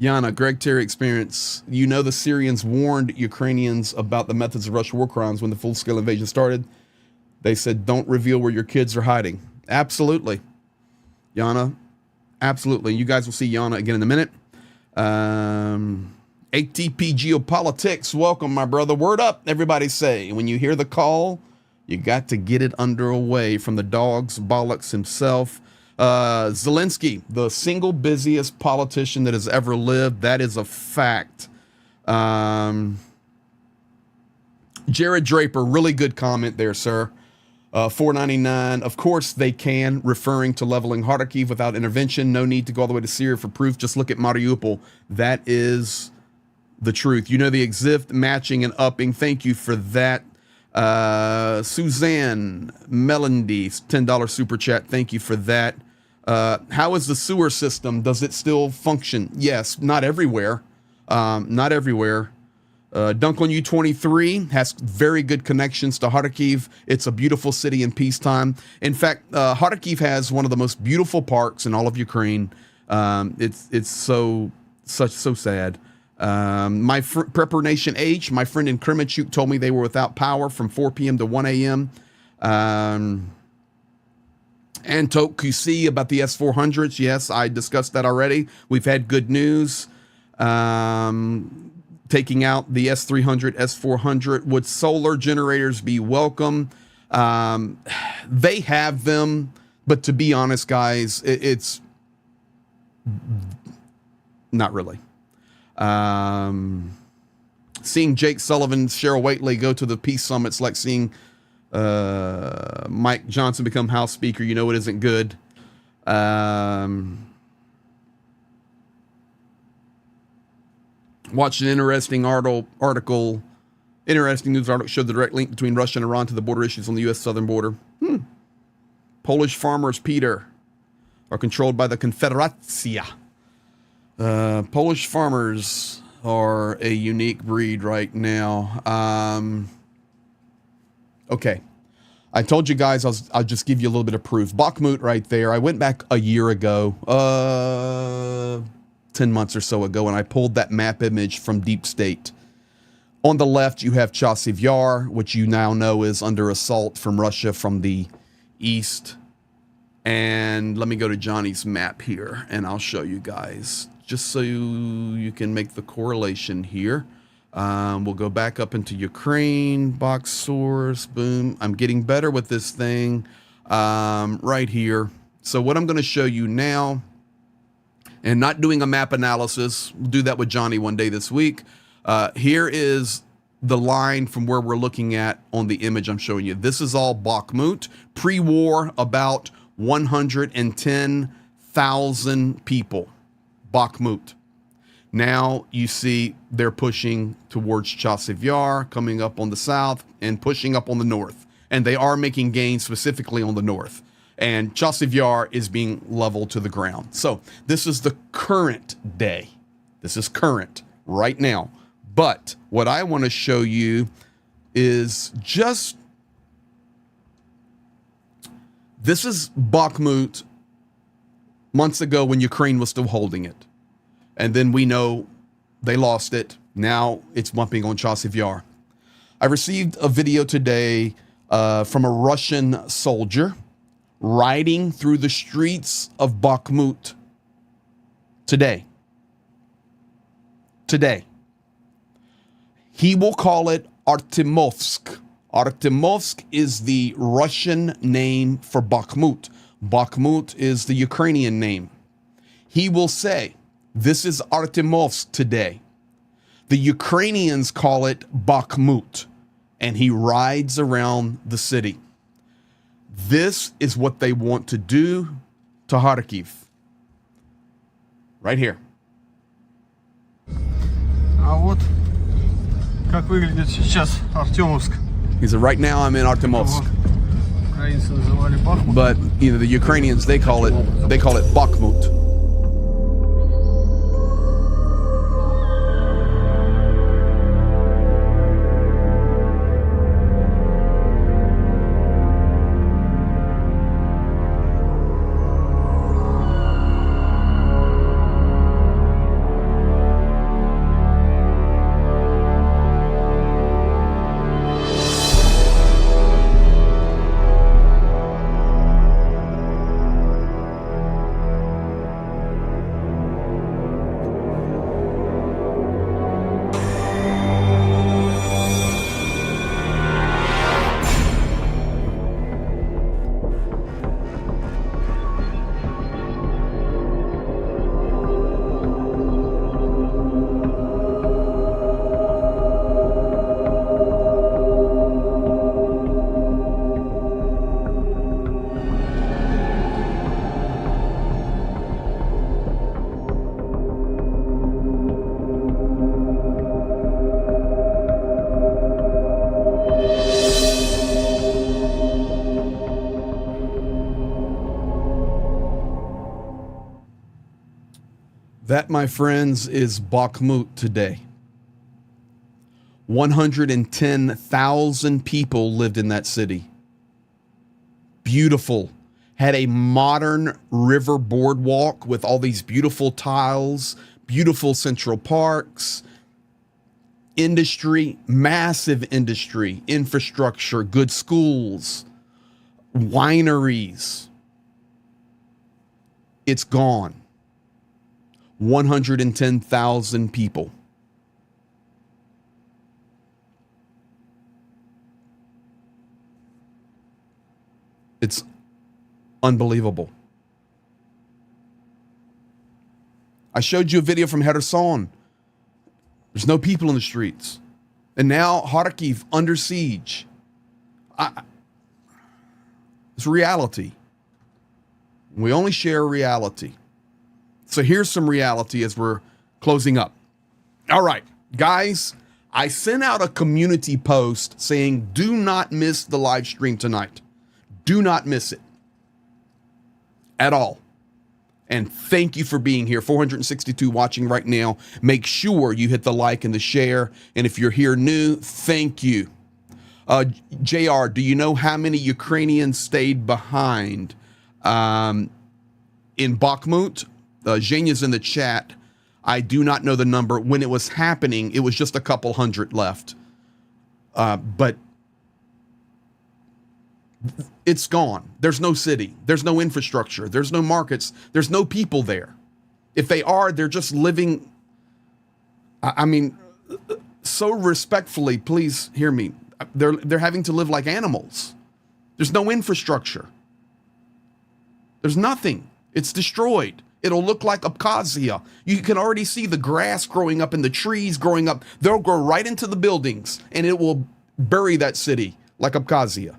Jana, Greg Terry experience. You know, the Syrians warned Ukrainians about the methods of Russian war crimes when the full-scale invasion started. They said, don't reveal where your kids are hiding. Absolutely. Jana, absolutely. You guys will see Jana again in a minute. ATP Geopolitics, welcome, my brother. Word up, everybody say. When you hear the call, you got to get it underway from the dog's bollocks himself. Zelensky, the single busiest politician that has ever lived. That is a fact. Jared Draper, really good comment there, sir. $4.99. Of course they can, referring to leveling Kharkiv without intervention. No need to go all the way to Syria for proof. Just look at Mariupol. That is the truth. You know the exist, matching, and upping. Thank you for that. Suzanne Melendy, $10 super chat. Thank you for that. How is the sewer system? Does it still function? Yes, not everywhere. Not everywhere. Dunk on You 23 has very good connections to Kharkiv. It's a beautiful city in peacetime. In fact, Kharkiv has one of the most beautiful parks in all of Ukraine. It's so sad. My Prepper Nation H, my friend in Kremenchuk told me they were without power from 4 p.m. to 1 a.m. Antok QC about the S400s. Yes, I discussed that already. We've had good news. Taking out the S300, S400. Would solar generators be welcome? They have them, but to be honest, guys, it's not really. Seeing Jake Sullivan, Cheryl Waitley go to the peace summits like seeing Mike Johnson become House Speaker. You know it isn't good. Watched an interesting article, interesting news article showed the direct link between Russia and Iran to the border issues on the U.S. southern border. Polish farmers, Peter, are controlled by the Confederacja. Polish farmers are a unique breed right now. Okay. I told you guys I'll just give you a little bit of proof. Bakhmut right there. I went back a year ago. 10 months or so ago, and I pulled that map image from Deep State. On the left, you have Chasiv Yar, which you now know is under assault from Russia from the east. And let me go to Johnny's map here, and I'll show you guys, just so you can make the correlation here. We'll go back up into Ukraine, box source, boom. I'm getting better with this thing right here. So what I'm going to show you now, and not doing a map analysis, we'll do that with Johnny one day this week. Here is the line from where we're looking at on the image I'm showing you. This is all Bakhmut. Pre-war, about 110,000 people. Bakhmut. Now you see they're pushing towards Chasiv Yar, coming up on the south and pushing up on the north. And they are making gains specifically on the north. And Chasiv Yar is being leveled to the ground. So this is the current day. This is current right now. But what I want to show you is just, this is Bakhmut months ago when Ukraine was still holding it. And then we know they lost it. Now it's bumping on Chasiv Yar. I received a video today from a Russian soldier riding through the streets of Bakhmut today. today. He will call it Artemovsk. Artemovsk is the Russian name for Bakhmut. Bakhmut is the Ukrainian name. He will say, this is Artemovsk today. The Ukrainians call it Bakhmut, and he rides around the city. This is what they want to do to Kharkiv. Right here. А вот как выглядит сейчас Артемовск. He said, right now I'm in Artemovsk. Украинцы называли Бахмут. But the Ukrainians, they call it Bakhmut. That, my friends, is Bakhmut today. 110,000 people lived in that city. Beautiful. Had a modern river boardwalk with all these beautiful tiles, beautiful central parks, industry, massive industry, infrastructure, good schools, wineries. It's gone. 110,000 people. It's unbelievable. I showed you a video from Kherson. There's no people in the streets. And now Kharkiv under siege. It's reality. We only share reality. So here's some reality as we're closing up. All right, guys, I sent out a community post saying, do not miss the live stream tonight. Do not miss it at all. And thank you for being here. 462 watching right now. Make sure you hit the like and the share. And if you're here new, thank you. JR, do you know how many Ukrainians stayed behind in Bakhmut? Jana's in the chat. I do not know the number. When it was happening, it was just a couple hundred left. But it's gone. There's no city. There's no infrastructure. There's no markets. There's no people there. If they are, they're just living. I mean, so respectfully, please hear me. They're having to live like animals. There's no infrastructure. There's nothing. It's destroyed. It'll look like Abkhazia. You can already see the grass growing up and the trees growing up. They'll grow right into the buildings and it will bury that city like Abkhazia.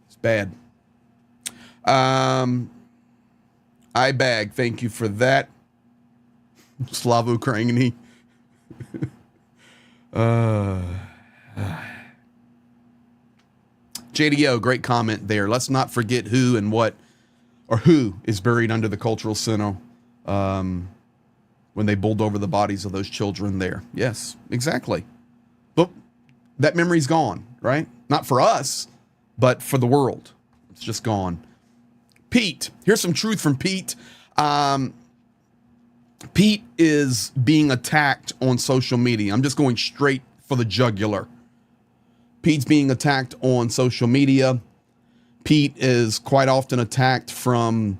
It's bad. iBag, thank you for that. Slava Ukraini. JDO, great comment there. Let's not forget who and what, or who is buried under the cultural center when they bowled over the bodies of those children there. Yes, exactly. But that memory's gone, right? Not for us, but for the world. It's just gone. Pete, here's some truth from Pete. Pete is being attacked on social media. I'm just going straight for the jugular. Pete's being attacked on social media. Pete is quite often attacked from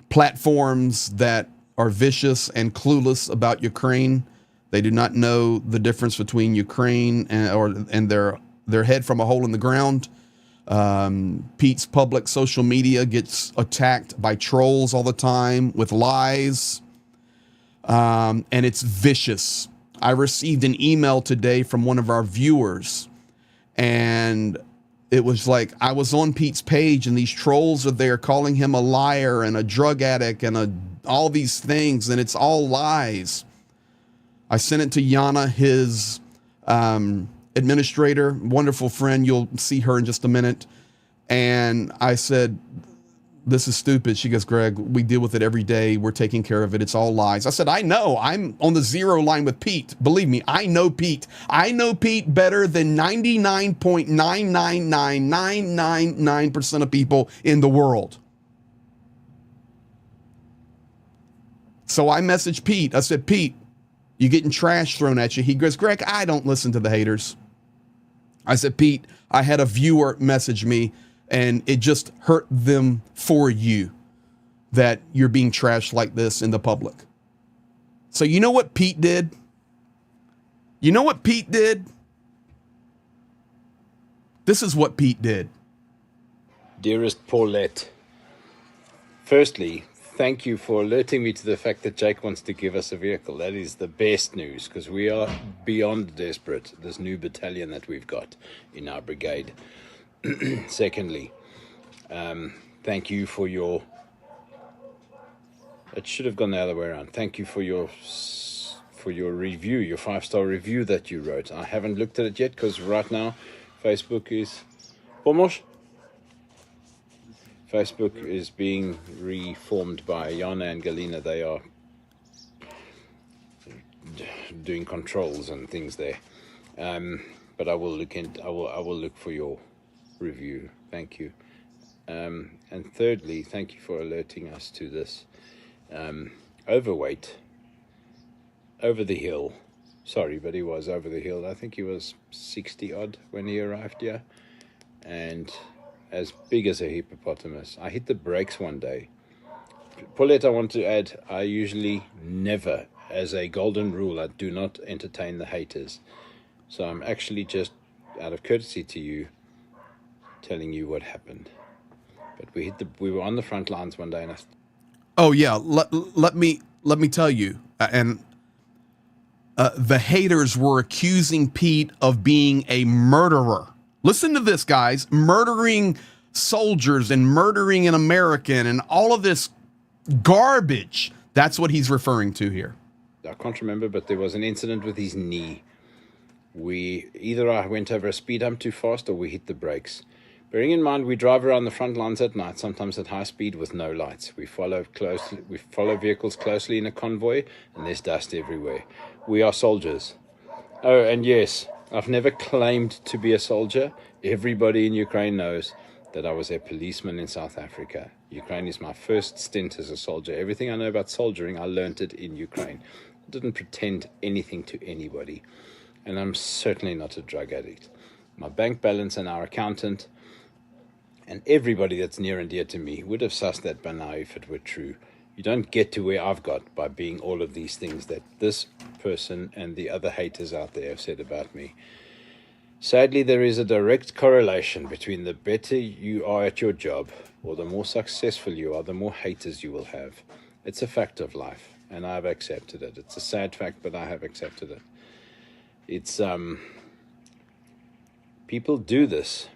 platforms that are vicious and clueless about Ukraine. They do not know the difference between Ukraine and their head from a hole in the ground. Pete's public social media gets attacked by trolls all the time with lies, and it's vicious. I received an email today from one of our viewers, and it was like, I was on Pete's page and these trolls are there calling him a liar and a drug addict and all these things, and it's all lies. I sent it to Jana, his administrator, wonderful friend. You'll see her in just a minute. And I said, this is stupid. She goes, Greg, we deal with it every day. We're taking care of it. It's all lies. I said, I know. I'm on the zero line with Pete. Believe me, I know Pete. I know Pete better than 99.99999% of people in the world. So I messaged Pete. I said, Pete, you getting trash thrown at you? He goes, Greg, I don't listen to the haters. I said, Pete, I had a viewer message me, and it just hurt them for you that you're being trashed like this in the public. So you know what Pete did? You know what Pete did? This is what Pete did. Dearest Paulette, firstly, thank you for alerting me to the fact that Jake wants to give us a vehicle. That is the best news, because we are beyond desperate, this new battalion that we've got in our brigade. Secondly, thank you for your... It should have gone the other way around. Thank you for your review, your 5-star review that you wrote. I haven't looked at it yet, because right now Facebook is... Facebook is being reformed by Jana and Galina. They are doing controls and things there. But I will look for your review. Thank you. And thirdly, thank you for alerting us to this overweight, over the hill. Sorry, but he was over the hill. I think he was 60 odd when he arrived here, and as big as a hippopotamus. I hit the brakes one day. Paulette, I want to add, I usually never, as a golden rule, I do not entertain the haters. So I'm actually just, out of courtesy to you, telling you what happened. But we were on the front lines one day, and oh yeah, let me tell you, and the haters were accusing Pete of being a murderer. Listen to this, guys. Murdering soldiers and murdering an American and all of this garbage. That's what he's referring to here. I can't remember, but there was an incident with his knee. Either I went over a speed hump too fast or we hit the brakes. Bearing in mind, we drive around the front lines at night, sometimes at high speed with no lights. We follow vehicles closely in a convoy, and there's dust everywhere. We are soldiers. Oh, and yes, I've never claimed to be a soldier. Everybody in Ukraine knows that I was a policeman in South Africa. Ukraine is my first stint as a soldier. Everything I know about soldiering, I learned it in Ukraine. I didn't pretend anything to anybody. And I'm certainly not a drug addict. My bank balance and our accountant and everybody that's near and dear to me would have sussed that by now if it were true. You don't get to where I've got by being all of these things that this person and the other haters out there have said about me. Sadly, there is a direct correlation between the better you are at your job or the more successful you are, the more haters you will have. It's a fact of life, and I've accepted it. It's a sad fact, but I have accepted it. It's, people do this,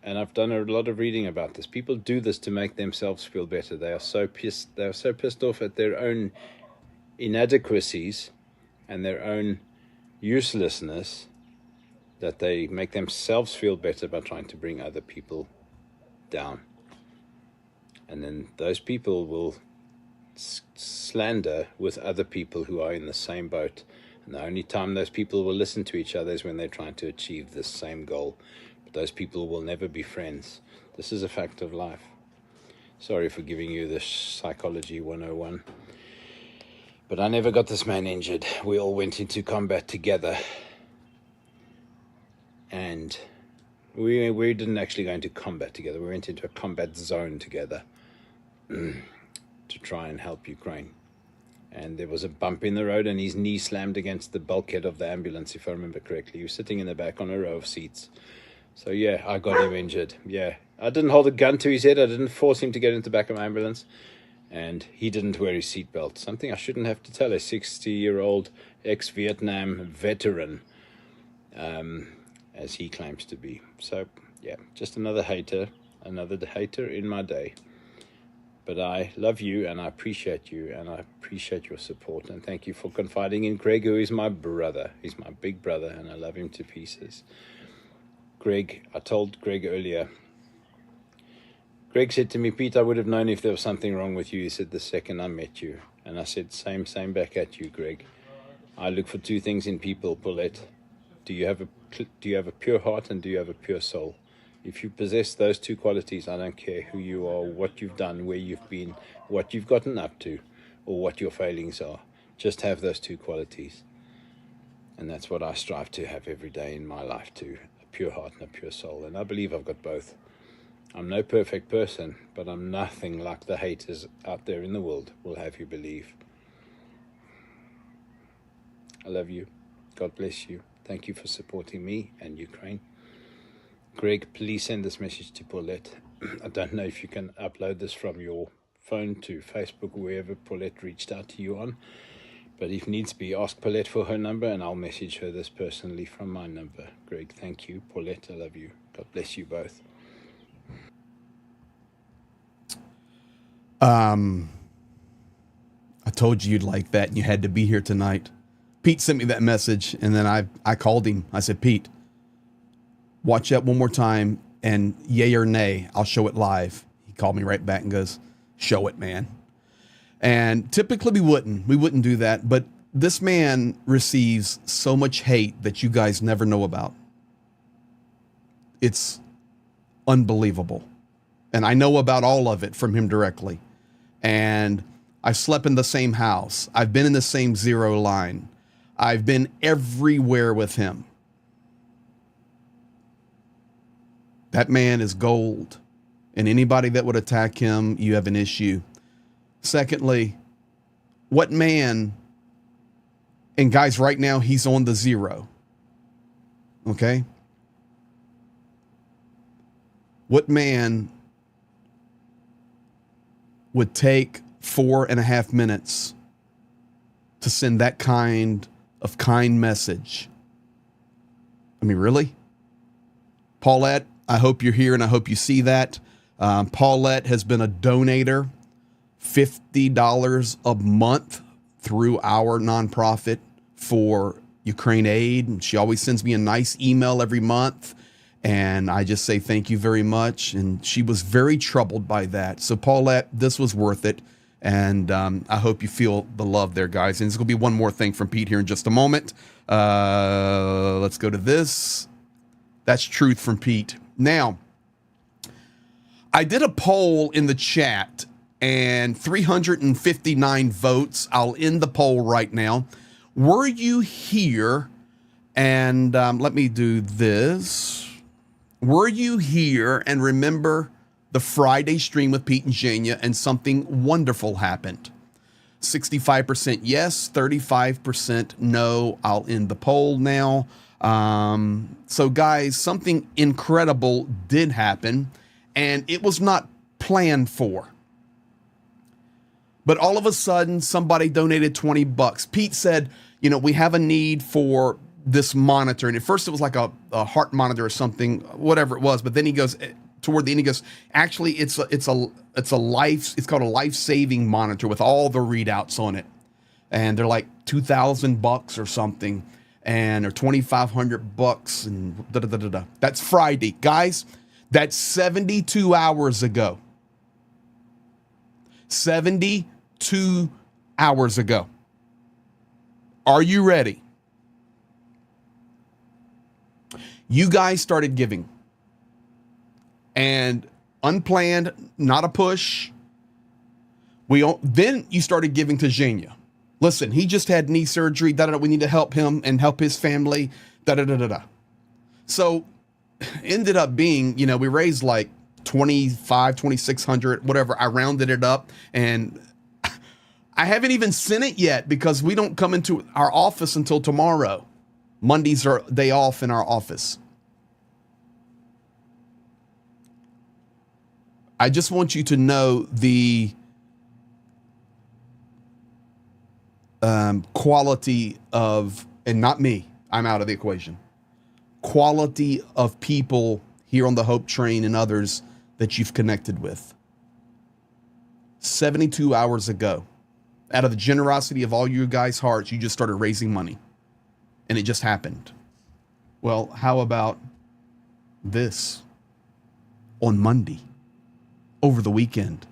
and I've done a lot of reading about this. People do this to make themselves feel better. They are so pissed off at their own inadequacies and their own uselessness that they make themselves feel better by trying to bring other people down. And then those people will slander with other people who are in the same boat. And the only time those people will listen to each other is when they're trying to achieve this same goal. But those people will never be friends. This is a fact of life. Sorry for giving you this psychology 101. But I never got this man injured. We all went into combat together. And We didn't actually go into combat together. We went into a combat zone together to try and help Ukraine. And there was a bump in the road, and his knee slammed against the bulkhead of the ambulance, if I remember correctly. He was sitting in the back on a row of seats. So yeah, I got him injured. Yeah, I didn't hold a gun to his head. I didn't force him to get into the back of my ambulance. And he didn't wear his seatbelt. Something I shouldn't have to tell a 60-year-old ex-Vietnam veteran, as he claims to be. So yeah, just another hater in my day. But I love you, and I appreciate you, and I appreciate your support. And thank you for confiding in Greg, who is my brother. He's my big brother, and I love him to pieces. Greg, I told Greg earlier, Greg said to me, Pete, I would have known if there was something wrong with you. He said, the second I met you. And I said, same back at you, Greg. I look for two things in people, Paulette. Do you have a pure heart, and do you have a pure soul? If you possess those two qualities, I don't care who you are, what you've done, where you've been, what you've gotten up to, or what your failings are. Just have those two qualities. And that's what I strive to have every day in my life too, a pure heart and a pure soul. And I believe I've got both. I'm no perfect person, but I'm nothing like the haters out there in the world will have you believe. I love you. God bless you. Thank you for supporting me and Ukraine. Greg, please send this message to Paulette. I don't know if you can upload this from your phone to Facebook or wherever Paulette reached out to you on. But if needs be, ask Paulette for her number, and I'll message her this personally from my number. Greg, thank you. Paulette, I love you. God bless you both. I told you you'd like that, and you had to be here tonight. Pete sent me that message, and then I called him. I said, Pete, watch that one more time, and yay or nay, I'll show it live. He called me right back and goes, show it, man. And typically we wouldn't do that, but this man receives so much hate that you guys never know about. It's unbelievable. And I know about all of it from him directly. And I slept in the same house. I've been in the same zero line. I've been everywhere with him. That man is gold. And anybody that would attack him, you have an issue. Secondly, what man, and guys, right now he's on the zero. Okay? What man would take 4.5 minutes to send that kind of kind message? I mean, really? Paulette, I hope you're here and I hope you see that. Paulette has been a donator, $50 a month through our nonprofit for Ukraine aid. And she always sends me a nice email every month. And I just say thank you very much. And she was very troubled by that. So Paulette, this was worth it. And I hope you feel the love there, guys. And there's going to be one more thing from Pete here in just a moment. Let's go to this. That's truth from Pete. Now, I did a poll in the chat and 359 votes. I'll end the poll right now. Were you here? And let me do this. Were you here and remember the Friday stream with Pete and Jana and something wonderful happened? 65% yes, 35% no. I'll end the poll now. So guys, something incredible did happen and it was not planned for. But all of a sudden, somebody donated $20. Pete said, you know, we have a need for this monitor. And at first it was like a heart monitor or something, whatever it was. But then he goes, toward the end, he goes, actually, it's called a life-saving monitor with all the readouts on it. And they're like $2,000 or something. And they're $2,500 and da-da-da-da-da. That's Friday. Guys, that's 72 hours ago. 72 hours ago. Are you ready? You guys started giving. And unplanned, not a push. Then you started giving to Jana. Listen, he just had knee surgery. We need to help him and help his family. So ended up being, we raised like 2,600, whatever. I rounded it up, and I haven't even sent it yet because we don't come into our office until tomorrow. Mondays are day off in our office. I just want you to know the quality of, and not me, I'm out of the equation, quality of people here on the Hope Train and others that you've connected with. 72 hours ago, out of the generosity of all you guys' hearts, you just started raising money. And it just happened. Well, how about this on Monday, over the weekend?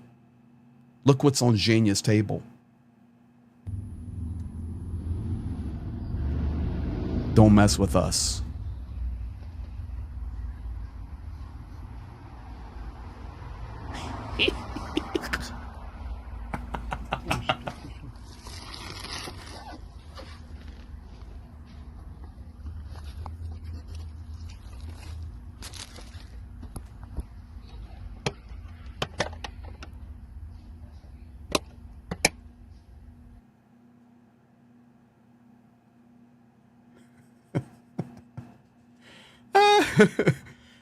Look what's on Jana's table. Don't mess with us.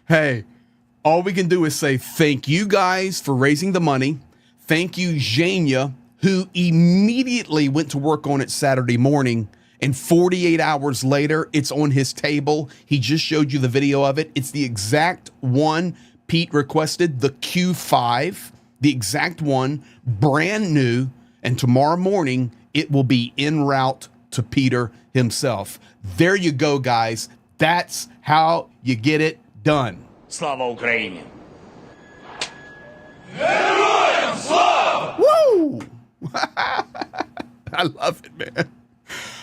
Hey, all we can do is say thank you guys for raising the money. Thank you, Jana, who immediately went to work on it Saturday morning, and 48 hours later, it's on his table. He just showed you the video of it. It's the exact one Pete requested, the Q5, the exact one, brand new, and tomorrow morning, it will be en route to Peter himself. There you go, guys. That's how you get it done. Slava Ukraini. Woo! I love it, man.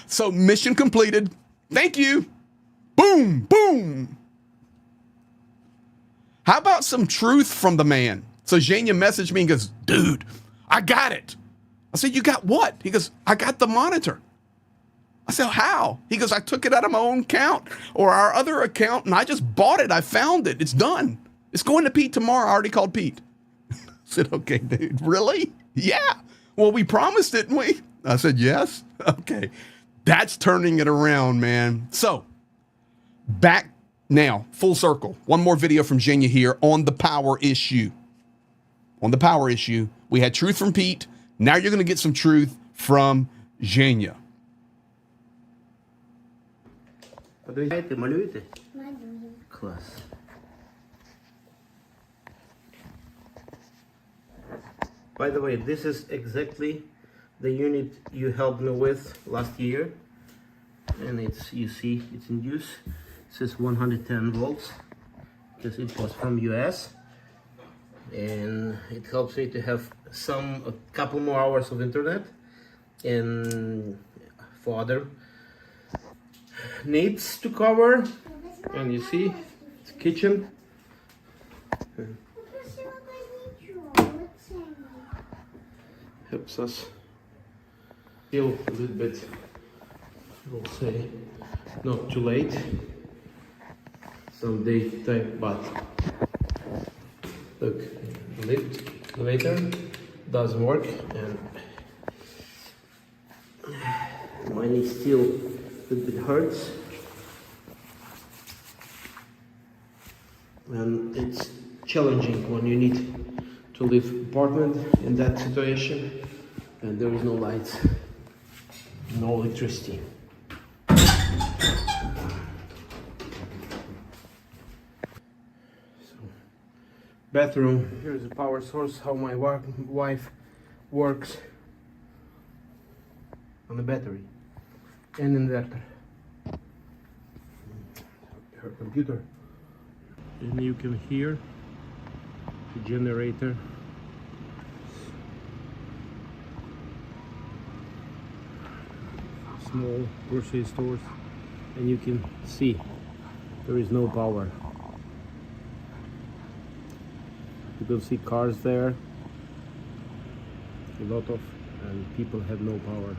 So mission completed. Thank you. Boom, boom. How about some truth from the man? So Jana messaged me and goes, dude, I got it. I said, you got what? He goes, I got the monitor. I said, how? He goes, I took it out of my own account or our other account, and I just bought it. I found it. It's done. It's going to Pete tomorrow. I already called Pete. I said, okay, dude, really? Yeah. Well, we promised, didn't we? I said, yes. Okay. That's turning it around, man. So back now, full circle. One more video from Jana here on the power issue. On the power issue, we had truth from Pete. Now you're going to get some truth from Jana. Подивіться, малюєте? Малюю. Клас. By the way, this is exactly the unit you helped me with last year. And it's, you see, it's in use. It says 110 volts because it was from US. And it helps me to have a couple more hours of internet and for other needs to cover. And you see, it's kitchen. Helps us feel a little bit, we'll say, not too late some daytime, but look, lift later does work, and mine is still a little bit hurts, and it's challenging when you need to leave apartment in that situation and there is no lights, no electricity. So, bathroom, here's the power source, how my wife works on the battery and inverter. Her computer. And you can hear the generator. Small grocery stores, and you can see there is no power. You can see cars there, a lot of, and people have no power.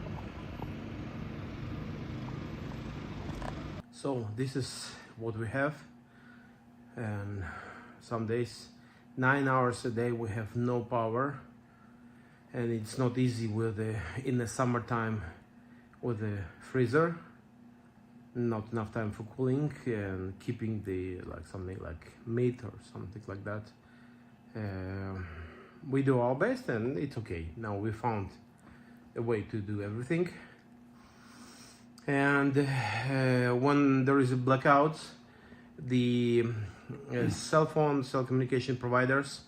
So this is what we have. and some days 9 hours a day we have no power, and it's not easy with in the summertime with the freezer, not enough time for cooling and keeping the something like meat or something like that. We do our best and it's okay. Now we found a way to do everything. And when there is a blackout, the cell communication providers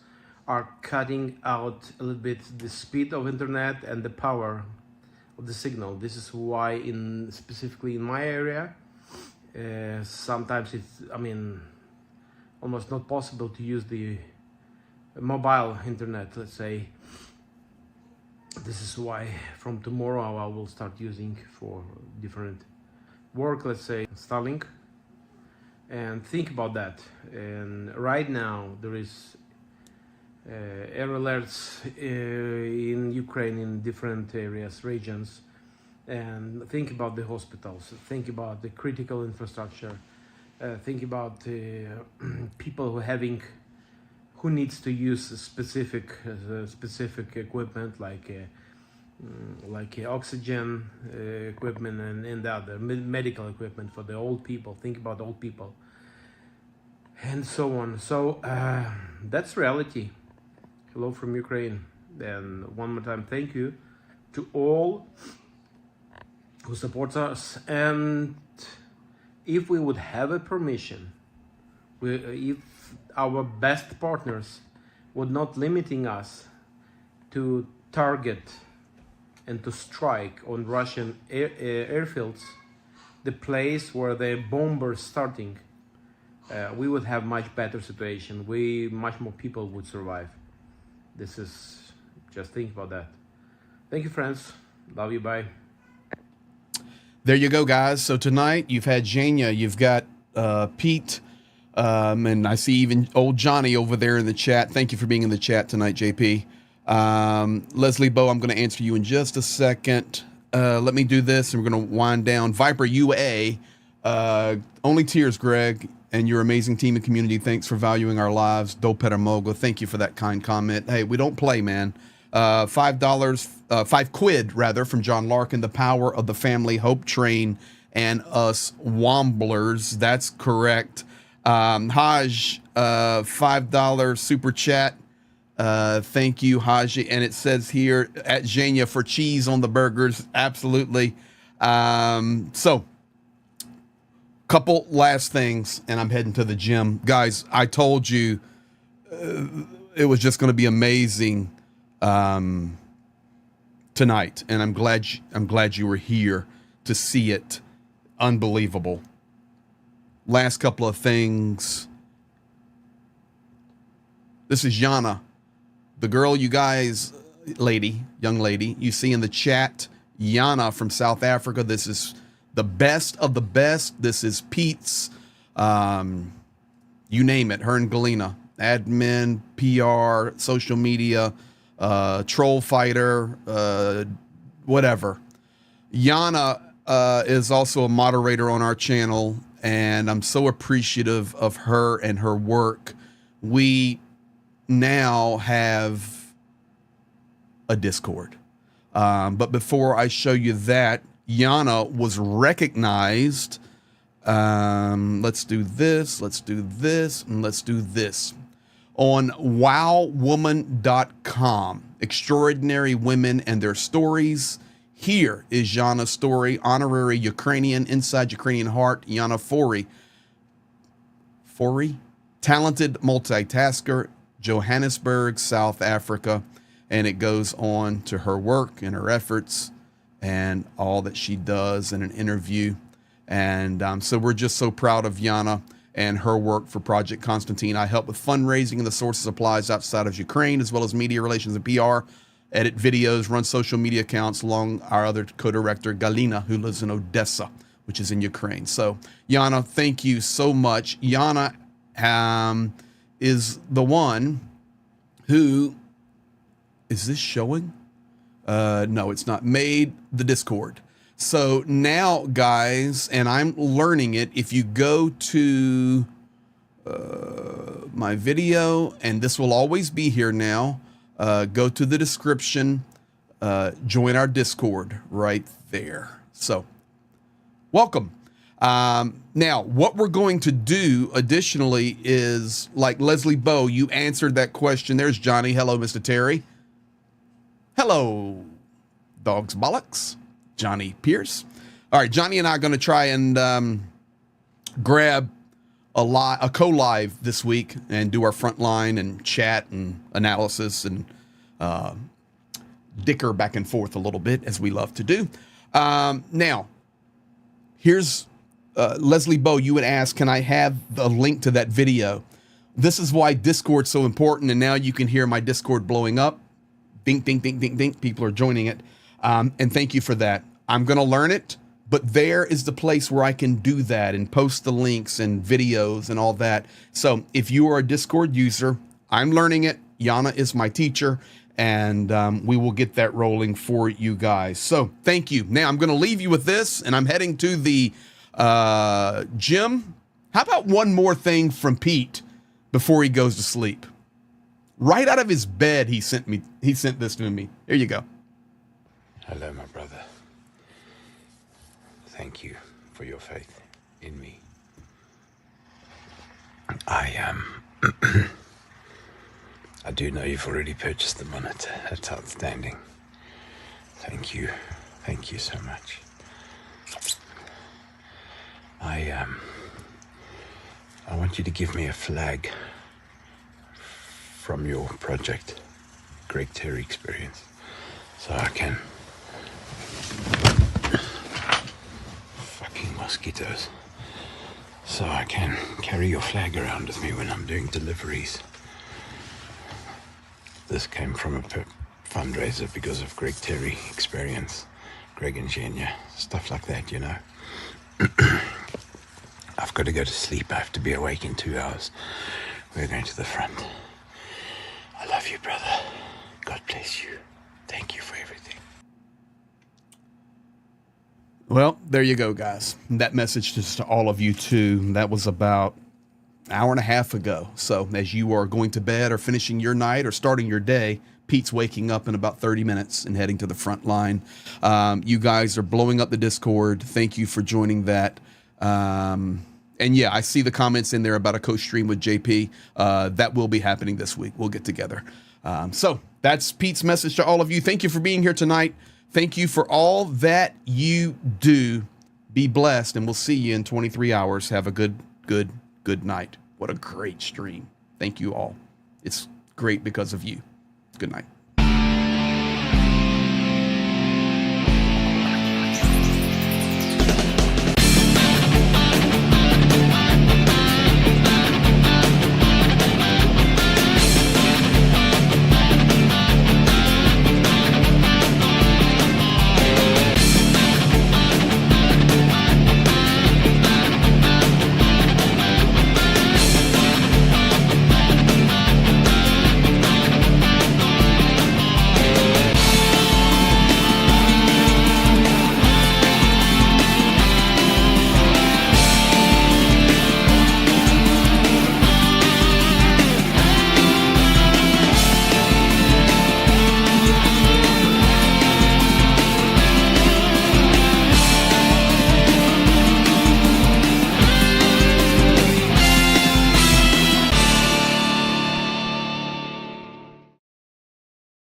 are cutting out a little bit the speed of internet and the power of the signal. This is why specifically in my area, sometimes it's, almost not possible to use the mobile internet, let's say. This is why from tomorrow I will start using for different work, let's say Starlink. And think about that. And right now there is air alerts in Ukraine in different areas, regions. And think about the hospitals, think about the critical infrastructure, think about people who needs to use specific equipment like oxygen equipment and other medical equipment for the old people. Think about old people and so on. So that's reality. Hello from Ukraine. And one more time, thank you to all who supports us. And if we would have a permission, if our best partners would not limiting us to target and to strike on Russian airfields, the place where the bombers starting, we would have much better situation. Much more people would survive. This is, just think about that. Thank you, friends. Love you. Bye. There you go, guys. So tonight you've had Jana, you've got Pete, and I see even old Johnny over there in the chat. Thank you for being in the chat tonight, JP. Leslie Bowe, I'm going to answer you in just a second. Let me do this, and we're going to wind down. Viper UA, only tears, Greg, and your amazing team and community. Thanks for valuing our lives. Do Peramogo, thank you for that kind comment. Hey, we don't play, man. £5 rather, from John Larkin. The power of the family, Hope Train, and us Womblers. That's correct. Haj, $5 super chat. Thank you, Haji. And it says here at Jana for cheese on the burgers. Absolutely. So couple last things and I'm heading to the gym. Guys, I told you it was just going to be amazing tonight. And I'm glad you were here to see it. Unbelievable. Last couple of things. This is Jana, the girl you guys, young lady, you see in the chat. Jana from South Africa. This is the best of the best. This is Pete's, you name it, her and Galina, admin, PR, social media, troll fighter, whatever. Jana is also a moderator on our channel, and I'm so appreciative of her and her work. We now have a Discord. But before I show you that, Jana was recognized. Let's do this, and let's do this. On wowwoman.com, extraordinary women and their stories. Here is Jana's story. Honorary Ukrainian, inside Ukrainian heart, Jana Fori, talented multitasker, Johannesburg, South Africa. And it goes on to her work and her efforts and all that she does in an interview. And so we're just so proud of Jana and her work for Project Konstantin. I help with fundraising and the source of supplies outside of Ukraine, as well as media relations and PR, edit videos, run social media accounts, along our other co-director, Galina, who lives in Odessa, which is in Ukraine. So, Jana, thank you so much. Jana is the one who, is this showing? No, it's not. Made the Discord. So now, guys, and I'm learning it, if you go to my video, and this will always be here now. Go to the description, join our Discord right there. So, welcome. Now, what we're going to do additionally is, like Leslie Bowe, you answered that question. There's Johnny. Hello, Mr. Terry. Hello, Dogs Bollocks. Johnny Pierce. All right, Johnny and I are going to try and grab a co-live this week and do our Frontline and chat and analysis and dicker back and forth a little bit, as we love to do. Now, here's Leslie Bowe. You would ask, can I have the link to that video? This is why Discord's so important, and now you can hear my Discord blowing up. Dink, dink, dink, dink, dink. People are joining it. And thank you for that. I'm going to learn it, but there is the place where I can do that and post the links and videos and all that. So if you are a Discord user, I'm learning it. Jana is my teacher, and we will get that rolling for you guys. So thank you. Now I'm going to leave you with this, and I'm heading to the gym. How about one more thing from Pete before he goes to sleep? Right out of his bed, he sent this to me. Here you go. Hello, my brother. Thank you for your faith in me. I do know you've already purchased the monitor. That's outstanding. Thank you. Thank you so much. I want you to give me a flag from your project, Greg Terry experience, so I can... Fucking mosquitoes. So I can carry your flag around with me when I'm doing deliveries. This came from a fundraiser because of Greg Terry experience. Greg and Jana, stuff like that, you know. I've got to go to sleep. I have to be awake in 2 hours. We're going to the front. I love you, brother. God bless you. Thank you for everything. Well, there you go, guys. That message just to all of you, too. That was about an hour and a half ago. So as you are going to bed or finishing your night or starting your day, Pete's waking up in about 30 minutes and heading to the front line. You guys are blowing up the Discord. Thank you for joining that. And yeah, I see the comments in there about a co-stream with JP. That will be happening this week. We'll get together. So that's Pete's message to all of you. Thank you for being here tonight. Thank you for all that you do. Be blessed, and we'll see you in 23 hours. Have a good night. What a great stream. Thank you all. It's great because of you. Good night.